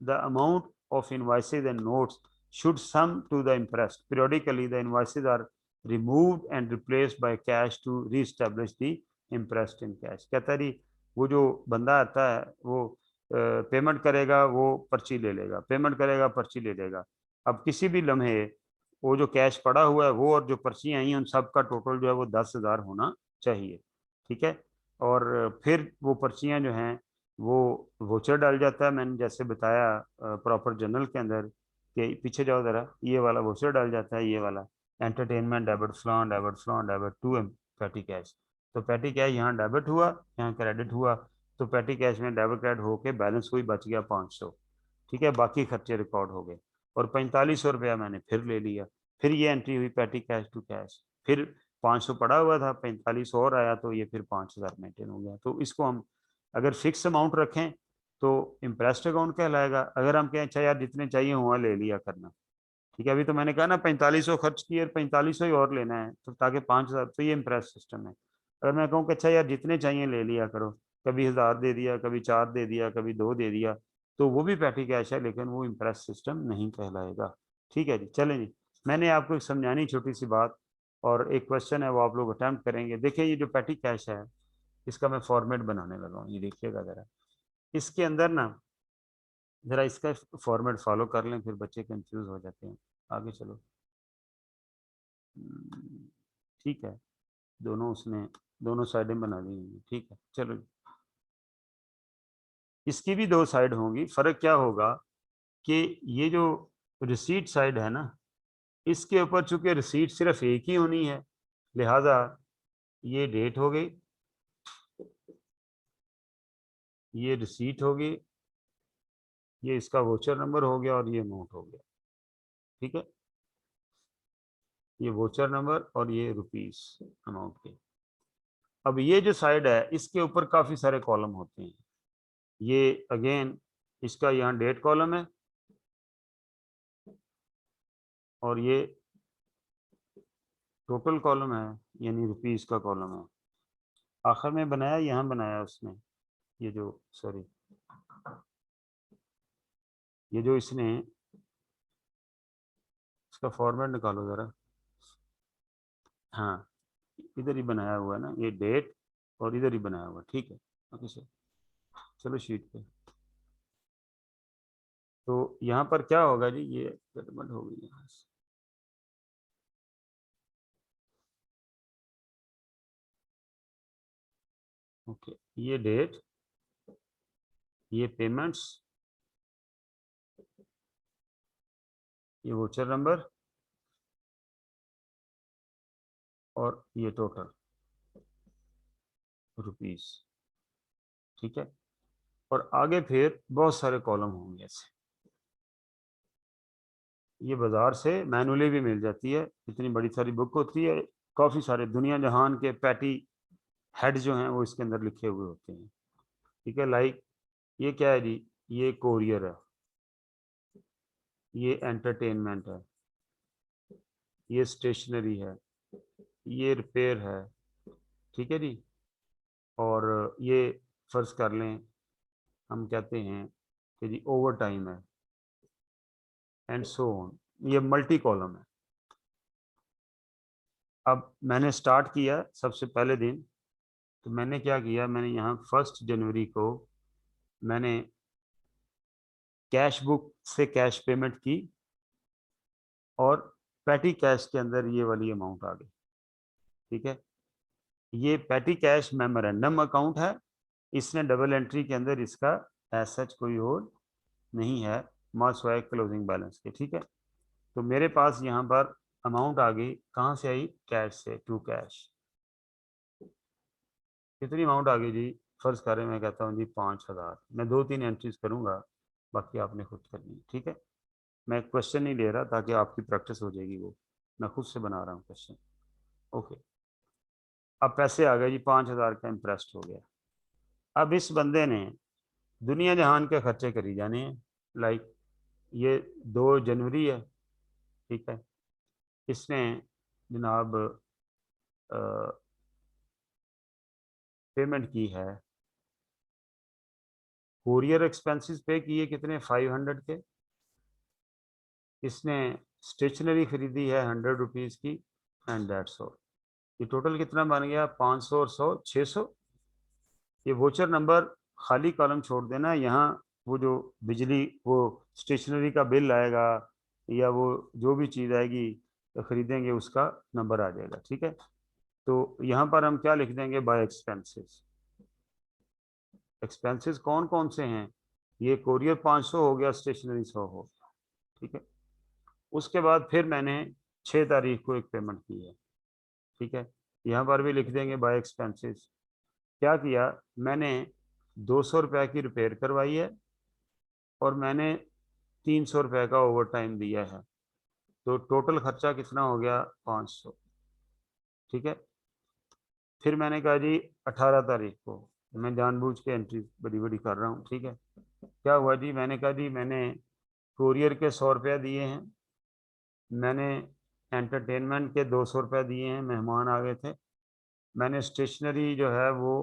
the amount of invoices and notes should sum to the impressed. Periodically, the invoices are removed and replaced by cash to re-establish the impressed in cash. कहता है वो जो बंदा आता है वो payment करेगा, वो पर्ची ले लेगा, पेमेंट करेगा, पर्ची ले लेगा। अब किसी भी लम्हे वो जो कैश पड़ा हुआ है वो और जो पर्ची आई हैं उन सब का टोटल जो है वो 10,000 होना चाहिए। ठीक है, और फिर वो पर्चियाँ जो हैं वो वोचर डाल जाता है। मैंने जैसे बताया प्रॉपर जर्नल के अंदर कि पीछे जाओ ज़रा, ये वाला वोचर डाल जाता है, ये वाला एंटरटेनमेंट डेबिट फ्लॉन डेबिट टू पेटी कैश। तो पेटी कैश यहाँ डेबिट हुआ, यहाँ क्रेडिट हुआ, तो पेटी कैश में डेबिट क्रेडिट होके बैलेंस हुई, बच गया 500। ठीक है, बाकी खर्चे रिकॉर्ड हो गए और 4500 रुपया मैंने फिर ले लिया। फिर ये एंट्री हुई पेटी कैश टू कैश, फिर 500 पड़ा हुआ था, 4500 और आया, तो ये फिर 5,000 मेंटेन हो गया। तो इसको हम अगर फिक्स अमाउंट रखें तो इम्प्रेस्ड अकाउंट कहलाएगा। अगर हम कहें अच्छा यार जितने चाहिए हुआ ले लिया करना, ठीक है, अभी तो मैंने कहा ना 4500 खर्च किए, 4500 ही और लेना है, तो ताकि 5,000, तो ये इम्प्रेस सिस्टम है। अगर मैं कहूँ कि अच्छा यार जितने चाहिए ले लिया करो, कभी 1000 दे दिया, कभी 4 दे दिया, कभी 2 दे दिया, तो वो भी पेटी कैश है, लेकिन वो इम्प्रेस सिस्टम नहीं कहलाएगा। ठीक है जी, चलें जी, मैंने आपको समझानी छोटी सी बात, और एक क्वेश्चन है वो आप लोग अटेम्प्ट करेंगे। देखिए ये जो पेटी कैश है इसका मैं फॉर्मेट बनाने लगा हूँ, ये देखिएगा ज़रा। इसके अंदर ना ज़रा इसका फॉर्मेट फॉलो कर लें, फिर बच्चे कंफ्यूज हो जाते हैं। आगे चलो, ठीक है, दोनों उसने दोनों साइडें बना दी हैं, ठीक है, चलो। इसकी भी 2 साइड होंगी। फ़र्क क्या होगा कि ये जो रिसीट साइड है ना, इसके ऊपर चूंकि रिसीट सिर्फ एक ही होनी है, लिहाजा ये डेट हो गई, ये रिसीट होगी, ये इसका वोचर नंबर हो गया और ये नोट हो गया। ठीक है, ये वोचर नंबर और ये रुपीस अमाउंट के। अब ये जो साइड है इसके ऊपर काफ़ी सारे कॉलम होते हैं। ये अगेन इसका यहाँ डेट कॉलम है और ये टोटल कॉलम है, यानी रुपीस का कॉलम है। आखिर में बनाया, यहाँ बनाया उसने, ये जो सॉरी ये जो इसने इसका फॉर्मेट निकालो ज़रा। हाँ, इधर ही बनाया हुआ है ना, ये डेट और इधर ही बनाया हुआ। ठीक है, ओके सर, चलो शीट पे। तो यहाँ पर क्या होगा जी, ये गड़बड़ हो गई यहाँ से। ओके, ये डेट, ये पेमेंट्स, ये वोचर नंबर और ये टोटल रुपीस। ठीक है, और आगे फिर बहुत सारे कॉलम होंगे ऐसे। ये बाजार से मैनुअली भी मिल जाती है, इतनी बड़ी सारी बुक होती है, काफ़ी सारे दुनिया जहान के पैटी हेड जो हैं वो इसके अंदर लिखे हुए होते हैं, ठीक है। लाइक ये क्या है जी, ये कोरियर है, ये एंटरटेनमेंट है, ये स्टेशनरी है, ये रिपेयर है, ठीक है जी। और ये फर्ज कर लें हम कहते हैं कि जी ओवर टाइम है, एंड सो ऑन, ये मल्टी कॉलम है। अब मैंने स्टार्ट किया सबसे पहले दिन, तो मैंने क्या किया, मैंने यहाँ 1 जनवरी को मैंने कैश बुक से कैश पेमेंट की और पैटी कैश के अंदर ये वाली अमाउंट आ गई, ठीक है। ये पैटी कैश मेमोरेंडम अकाउंट है, इसने डबल एंट्री के अंदर इसका एज सच कोई और नहीं है मार्च क्लोजिंग बैलेंस के, ठीक है। तो मेरे पास यहाँ पर अमाउंट आ गई, कहाँ से आई, कैश से, टू कैश। कितनी अमाउंट आ गई जी, फर्ज करें मैं कहता हूँ जी 5000। मैं 2-3 एंट्रीज करूँगा, बाकी आपने खुद करनी है, ठीक है। मैं क्वेश्चन नहीं ले रहा ताकि आपकी प्रैक्टिस हो जाएगी, वो मैं खुद से बना रहा हूँ क्वेश्चन, ओके। अब पैसे आ गए जी, 5000 का इंटरेस्ट हो गया। अब इस बंदे ने दुनिया जहान के खर्चे करी जाने हैं। लाइक ये 2 जनवरी है, ठीक है। इसने जनाब पेमेंट की है, कोरियर एक्सपेंसेस पे किए कितने, 500 के। इसने स्टेशनरी खरीदी है 100 रुपीज़ की, एंड दैट्स ऑल। ये टोटल कितना बन गया, 500 और 100, 600। ये वोचर नंबर खाली कॉलम छोड़ देना, यहाँ वो जो बिजली वो स्टेशनरी का बिल आएगा या वो जो भी चीज़ आएगी तो खरीदेंगे उसका नंबर आ जाएगा, ठीक है। तो यहाँ पर हम क्या लिख देंगे, बाय एक्सपेंसेस। एक्सपेंसेस कौन कौन से हैं, ये कोरियर 500 हो गया, स्टेशनरी 100 हो गया, ठीक है। उसके बाद फिर मैंने 6 तारीख को एक पेमेंट की है, ठीक है। यहाँ पर भी लिख देंगे बाय एक्सपेंसेस। क्या किया मैंने, 200 रुपये की रिपेयर करवाई है और मैंने 300 रुपये का ओवर टाइम दिया है, तो टोटल खर्चा कितना हो गया, 500, ठीक है। फिर मैंने कहा जी 18 तारीख को, मैं जानबूझ के एंट्री बड़ी बड़ी कर रहा हूँ, ठीक है। क्या हुआ जी, मैंने कहा जी मैंने कोरियर के 100 रुपये दिए हैं, मैंने एंटरटेनमेंट के 200 रुपये दिए हैं, मेहमान आ गए थे, मैंने स्टेशनरी जो है वो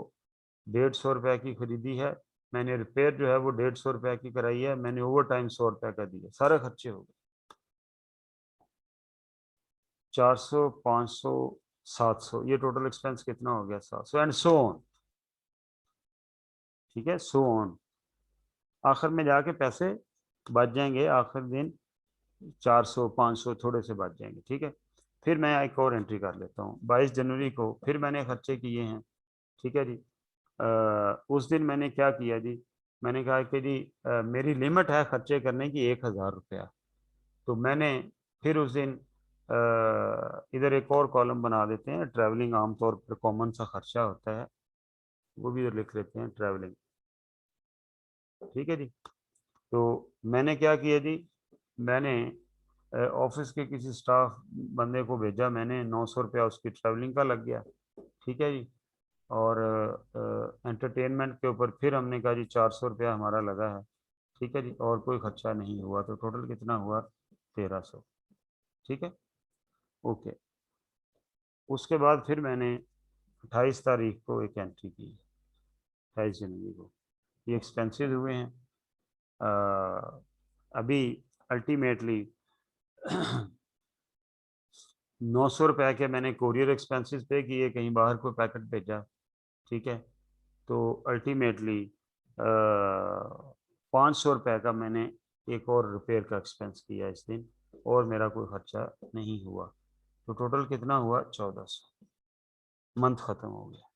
150 रुपये की खरीदी है, मैंने रिपेयर जो है वो 150 रुपये की कराई है, मैंने ओवर टाइम 100 रुपये का दिया, सारे खर्चे हो गए 400, 500, 700। ये टोटल एक्सपेंस कितना हो गया, 700, एंड सो ऑन, ठीक है, सो ऑन। आखिर में जाके पैसे बच जाएंगे, आखिर दिन 400, 500 थोड़े से बच जाएंगे, ठीक है। फिर मैं एक और एंट्री कर लेता हूँ, 22 जनवरी को फिर मैंने खर्चे किए हैं, ठीक है जी। उस दिन मैंने क्या किया जी, मैंने कहा कि जी मेरी लिमिट है खर्चे करने की 1000 रुपया। तो मैंने फिर उस दिन इधर एक और कॉलम बना देते हैं, ट्रैवलिंग आमतौर पर कॉमन सा खर्चा होता है, वो भी इधर लिख लेते हैं, ट्रैवलिंग, ठीक है जी। तो मैंने क्या किया जी, मैंने ऑफिस के किसी स्टाफ बंदे को भेजा, मैंने 900 रुपया उसकी ट्रैवलिंग का लग गया, ठीक है जी। और एंटरटेनमेंट के ऊपर फिर हमने कहा जी 400 रुपया हमारा लगा है, ठीक है जी, और कोई खर्चा नहीं हुआ, तो टोटल कितना हुआ, 1300, ठीक है, ओके। उसके बाद फिर मैंने 28 तारीख को एक एंट्री की, 28 जनवरी को, ये एक्सपेंसिव हुए हैं। अभी अल्टीमेटली 900 रुपये के मैंने कोरियर एक्सपेंसेस पे किए, कहीं बाहर कोई पैकेट भेजा, ठीक है। तो अल्टीमेटली 500 रुपये का मैंने एक और रिपेयर का एक्सपेंस किया इस दिन, और मेरा कोई खर्चा नहीं हुआ, तो टोटल कितना हुआ, 1400। मंथ ख़त्म हो गया।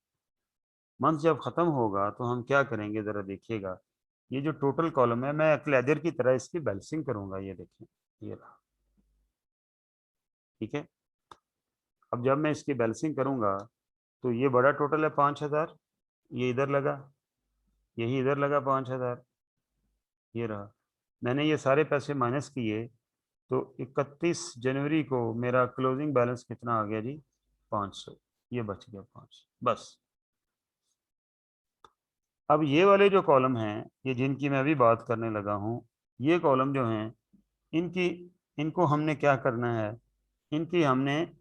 मंथ जब ख़त्म होगा तो हम क्या करेंगे, ज़रा देखिएगा, ये जो टोटल कॉलम है मैं क्लेजर की तरह इसकी बैलेंसिंग करूँगा, ये देखिए, ये रहा, ठीक है। अब जब मैं इसकी बैलेंसिंग करूँगा तो ये बड़ा टोटल है 5000, ये इधर लगा, यही इधर लगा 5000, ये रहा। मैंने ये सारे पैसे माइनस किए, तो 31 जनवरी को मेरा क्लोजिंग बैलेंस कितना आ गया जी, 500, ये बच गया 500, बस। अब ये वाले जो कॉलम हैं, ये जिनकी मैं अभी बात करने लगा हूँ, ये कॉलम जो हैं, इनको हमने क्या करना है, इनकी हमने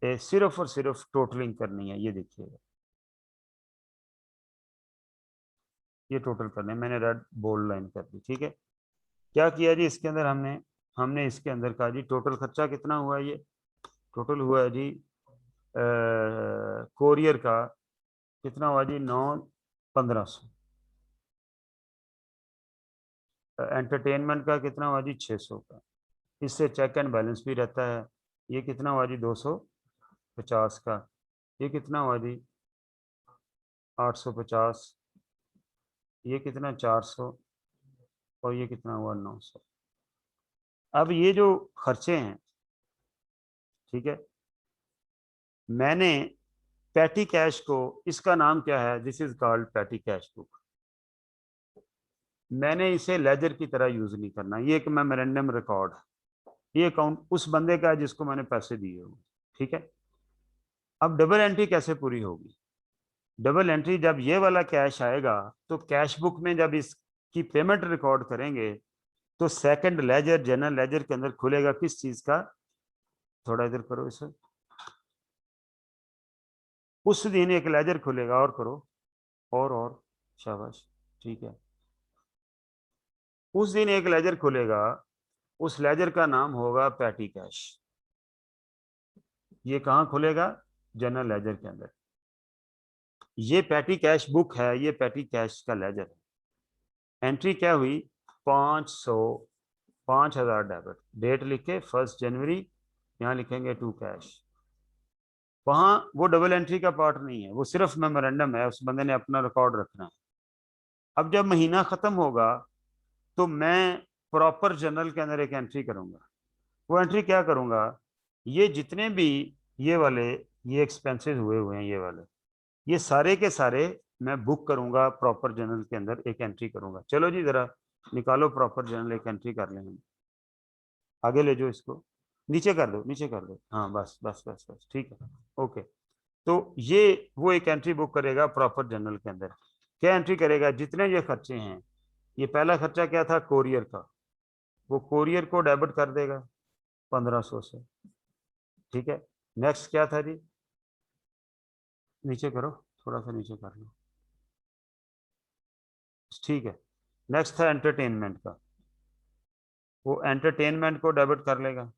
सिर्फ और सिर्फ टोटलिंग करनी है। ये देखिएगा, ये टोटल करने, मैंने रेड बोल्ड लाइन कर दी। ठीक है, क्या किया जी, इसके अंदर हमने इसके अंदर कहा जी टोटल खर्चा कितना हुआ, ये टोटल हुआ है जी कोरियर का कितना हुआ जी, 9,1500। एंटरटेनमेंट का कितना हुआ जी, 600 का। इससे चेक एंड बैलेंस भी रहता है। ये कितना हुआ जी, 250 का। ये कितना हुआ जी, 850। ये कितना, 400। और ये कितना हुआ, 900। अब ये जो खर्चे हैं, ठीक है, मैंने पैटी कैश को, इसका नाम क्या है, this is called patty cash book. मैंने इसे लेजर की तरह यूज नहीं करना, ये एक मेमोरेंडम रिकॉर्ड है। ये अकाउंट उस बंदे का है जिसको मैंने पैसे दिए हुए। ठीक है, अब डबल एंट्री कैसे पूरी होगी, डबल एंट्री जब ये वाला कैश आएगा तो कैश बुक में जब इसकी पेमेंट रिकॉर्ड करेंगे तो सेकंड लेजर, जनरल लेजर के अंदर खुलेगा किस चीज का, थोड़ा इधर करो इसे, उस दिन एक लेजर खुलेगा, और करो, और शाबाश, ठीक है, उस दिन एक लेजर खुलेगा, उस लेजर का नाम होगा पैटी कैश। ये कहाँ खुलेगा, जनरल लेजर के अंदर। ये पैटी कैश बुक है, ये पैटी कैश का लेजर है। एंट्री क्या हुई, 5,000 डेबिट, डेट लिख के 1 जनवरी, यहाँ लिखेंगे टू कैश। वहां वो डबल एंट्री का पार्ट नहीं है, वो सिर्फ मेमोरेंडम है, उस बंदे ने अपना रिकॉर्ड रखना है। अब जब महीना खत्म होगा तो मैं प्रॉपर जर्नल के अंदर एक एंट्री करूंगा। वो एंट्री क्या करूंगा, ये जितने भी ये वाले ये एक्सपेंसेस हुए हैं, ये वाले, ये सारे के सारे मैं बुक करूंगा प्रॉपर जर्नल के अंदर, एक एंट्री करूंगा। चलो जी जरा निकालो प्रॉपर जर्नल, एक एंट्री कर लें हम। आगे ले जाओ इसको, नीचे कर दो, नीचे कर दो, हाँ बस बस बस बस, ठीक है, ओके। तो ये वो एक एंट्री बुक करेगा प्रॉपर जर्नल के अंदर। क्या एंट्री करेगा, जितने ये खर्चे हैं, ये पहला खर्चा क्या था, कोरियर का, वो कोरियर को डेबिट कर देगा 1500 से। ठीक है, नेक्स्ट क्या था जी, नीचे करो, थोड़ा सा नीचे कर लो, ठीक है। नेक्स्ट था एंटरटेनमेंट का, वो एंटरटेनमेंट को डेबिट कर लेगा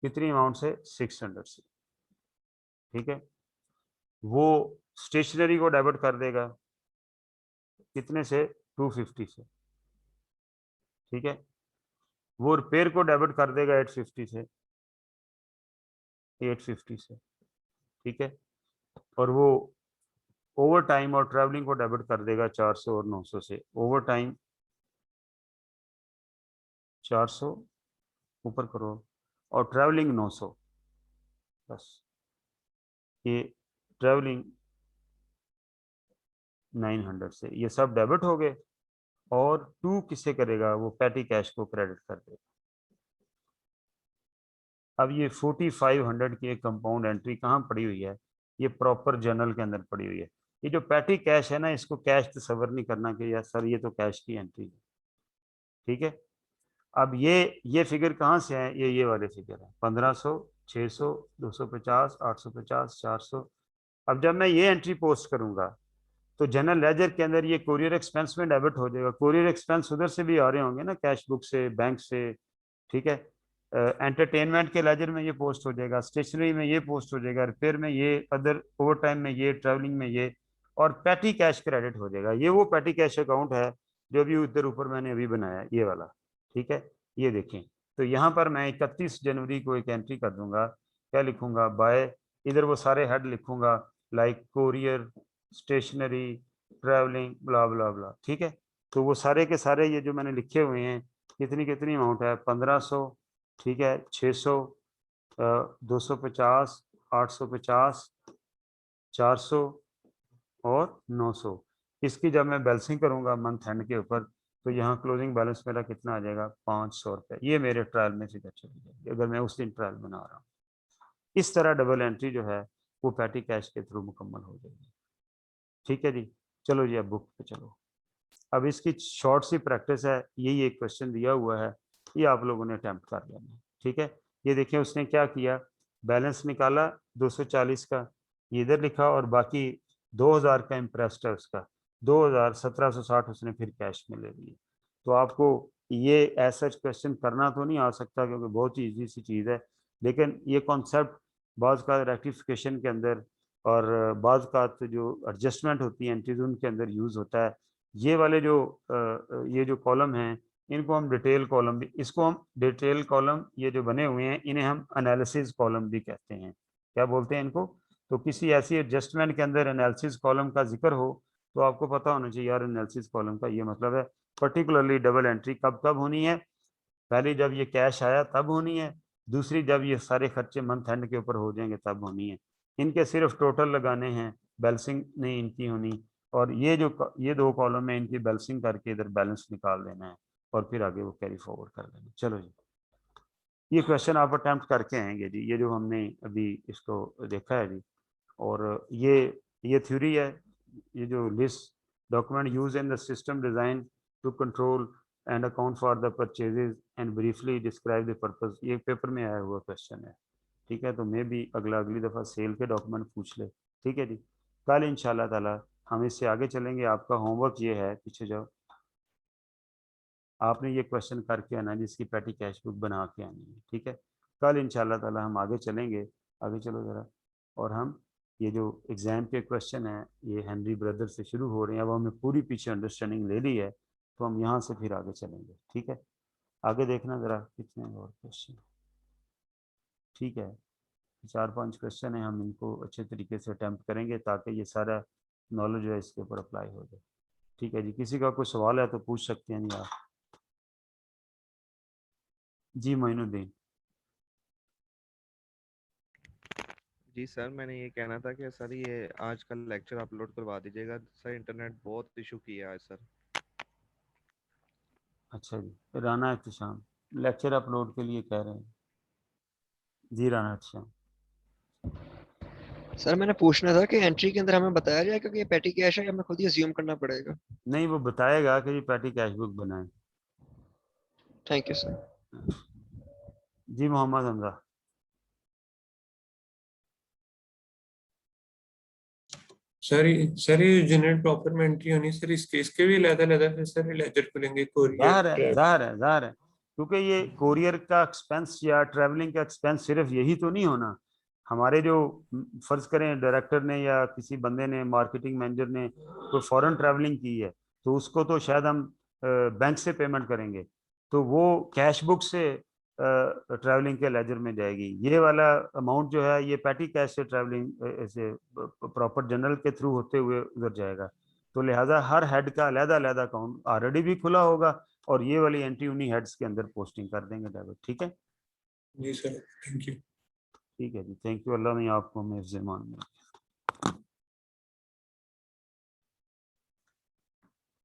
कितनी अमाउंट से, 600 से। ठीक है, वो स्टेशनरी को डेबिट कर देगा कितने से, 250 से। ठीक है, वो रिपेयर को डेबिट कर देगा 850 से, 850 से। ठीक है, और वो ओवर टाइम और ट्रैवलिंग को डेबिट कर देगा 400 और 900 से। ओवर टाइम 400 ऊपर करो, और ट्रैवलिंग 900, बस ये ट्रैवलिंग 900 से, ये सब डेबिट हो गए। और 2 किससे करेगा, वो पैटी कैश को क्रेडिट कर देगा। अब ये 4500 की एक कंपाउंड एंट्री कहाँ पड़ी हुई है, ये प्रॉपर जर्नल के अंदर पड़ी हुई है। ये जो पैटी कैश है ना, इसको कैश तस्वर नहीं करना कि यार सर ये तो कैश की एंट्री है। ठीक है, अब ये फिगर कहाँ से है, ये वाले फिगर है, 1500, 600, 250, 850, 400। अब जब मैं ये एंट्री पोस्ट करूंगा तो जनरल लेजर के अंदर ये कोरियर एक्सपेंस में डेबिट हो जाएगा। कोरियर एक्सपेंस उधर से भी आ रहे होंगे ना, कैश बुक से, बैंक से। ठीक है, एंटरटेनमेंट के लेजर में ये पोस्ट हो जाएगा, स्टेशनरी में ये पोस्ट हो जाएगा, रिपेयर में ये, अदर ओवर टाइम में ये, ट्रैवलिंग में ये, और पैटी कैश क्रेडिट हो जाएगा। ये वो पैटी कैश अकाउंट है जो भी उधर ऊपर मैंने अभी बनाया, ये वाला। ठीक है, ये देखें, तो यहाँ पर मैं 31 जनवरी को एक एंट्री कर दूंगा। क्या लिखूंगा, बाय, इधर वो सारे हेड लिखूंगा, लाइक कोरियर, स्टेशनरी, ट्रैवलिंग, ब्ला ब्ला ब्ला। ठीक है, तो वो सारे के सारे ये जो मैंने लिखे हुए हैं, कितनी कितनी अमाउंट है, 1500, ठीक है, 600, 250, 850, 400 और 900। इसकी जब मैं बैलेंसिंग करूंगा मंथ एंड के ऊपर, तो यहाँ क्लोजिंग बैलेंस मेरा कितना आ जाएगा, 500 रुपये। ये मेरे ट्रायल में फिगर चली जाएगी अगर मैं उस दिन ट्रायल बना रहा हूँ। इस तरह डबल एंट्री जो है वो पैटी कैश के थ्रू मुकम्मल हो जाएगी। ठीक है जी, चलो जी अब बुक पे चलो। अब इसकी शॉर्ट सी प्रैक्टिस है, यही एक क्वेश्चन दिया हुआ है, ये आप लोगों ने अटेम्प्ट कर लेना है, ठीक है। ये देखिए उसने क्या किया, बैलेंस निकाला 240 का, ये इधर लिखा, और बाकी 2000 का इंटरेस्ट है उसका, 2760 उसने फिर कैश में ले लिए। तो आपको ये ऐसा क्वेश्चन करना तो नहीं आ सकता क्योंकि बहुत ही ईजी सी चीज़ है, लेकिन ये कॉन्सेप्ट बाज़ का रेक्टिफिकेशन के अंदर और बाज़ का तो जो एडजस्टमेंट होती है एंट्रीज उनके अंदर यूज़ होता है। ये वाले जो ये जो कॉलम हैं इनको हम डिटेल कॉलम भी, इसको हम डिटेल कॉलम, ये जो बने हुए हैं इन्हें हम एनालिसिस कॉलम भी कहते हैं। क्या बोलते हैं इनको? तो किसी ऐसी एडजस्टमेंट के अंदर एनालिसिस कॉलम का जिक्र हो तो आपको पता होना चाहिए यार एनालिसिस कॉलम का ये मतलब है पर्टिकुलरली डबल एंट्री कब कब होनी है। पहली जब ये कैश आया तब होनी है, दूसरी जब ये सारे खर्चे मंथ एंड के ऊपर हो जाएंगे तब होनी है। इनके सिर्फ टोटल लगाने हैं, बैलेंसिंग नहीं इनकी होनी, और ये दो कॉलम है इनकी बैलेंसिंग करके इधर बैलेंस निकाल देना है और फिर आगे वो कैरी फॉरवर्ड कर देना। चलो जी ये क्वेश्चन आप अटेम्प्ट करके आएंगे जी, ये जो हमने अभी इसको देखा है जी। और ये थ्योरी है, ये जो list document use in the system design to control and account for the purchases and briefly describe the purpose, ये पेपर में आया हुआ क्वेश्चन है, ठीक है। तो मैं भी अगली दफ़ा सेल के डॉक्यूमेंट पूछ ले, ठीक है जी। कल इंशाल्लाह ताला हम इससे आगे चलेंगे। आपका होमवर्क ये है, पीछे जाओ, आपने ये क्वेश्चन करके आना जिसकी पैटी कैश बुक बना के आनी है, ठीक है। कल इंशाल्लाह ताला हम आगे चलेंगे, आगे चलो ज़रा। और हम ये जो एग्ज़ाम के क्वेश्चन है ये हेनरी ब्रदर से शुरू हो रहे हैं, अब हमने पूरी पीछे अंडरस्टैंडिंग ले ली है तो हम यहाँ से फिर आगे चलेंगे, ठीक है। आगे देखना ज़रा कितने और क्वेश्चन, ठीक है। 4-5 क्वेश्चन है, हम इनको अच्छे तरीके से अटैम्प्ट करेंगे ताकि ये सारा नॉलेज है इसके ऊपर अप्लाई हो जाए, ठीक है जी। किसी का कोई सवाल है तो पूछ सकते हैं नहीं आप। जी मोइनुद्दीन। जी सर, मैंने ये कहना था कि सर ये आज का लेक्चर अपलोड करवा दीजिएगा सर, इंटरनेट बहुत इशू किया है सर। अच्छा जी, राना एहतशाम लेक्चर अपलोड के लिए कह रहे हैं जी। राना एहतशाम सर मैंने पूछना था कि एंट्री के अंदर हमें बताया जाएगा कि ये पेटी कैश है या हमें खुद ही अज्यूम करना पड़ेगा? नहीं, वो बताएगा कि ये पैटी कैश बुक बनाए। Thank you sir. जी मोहम्मद हमजा। सर ये जनरेट प्रॉपर में एंट्री होनी सर, इसके भी अलग-अलग फिर सर लेजर खुलेंगे कोरियर ज़ाहिर है क्योंकि ये कोरियर का एक्सपेंस या ट्रैवलिंग का एक्सपेंस सिर्फ यही तो नहीं होना। हमारे जो फर्ज करें डायरेक्टर ने या किसी बंदे ने, मार्केटिंग मैनेजर ने कोई फॉरेन ट्रैवलिंग की है तो उसको तो शायद हम बैंक से पेमेंट करेंगे, तो वो कैश बुक से ट्रैवलिंग के लेजर में जाएगी। ये वाला अमाउंट जो है ये पैटी कैश से ट्रैवलिंग से प्रॉपर जनरल के थ्रू होते हुए उधर जाएगा। तो लिहाजा हर हेड का अलग-अलग अकाउंट ऑलरेडी भी खुला होगा और ये वाली एंट्री उन्हीं हेड्स के अंदर पोस्टिंग कर देंगे डेबिट, ठीक है जी सर, थैंक यू। ठीक है जी, थैंक यू। अल्लाह ने आपको हिफ्ज़-ए-ईमान में रखे।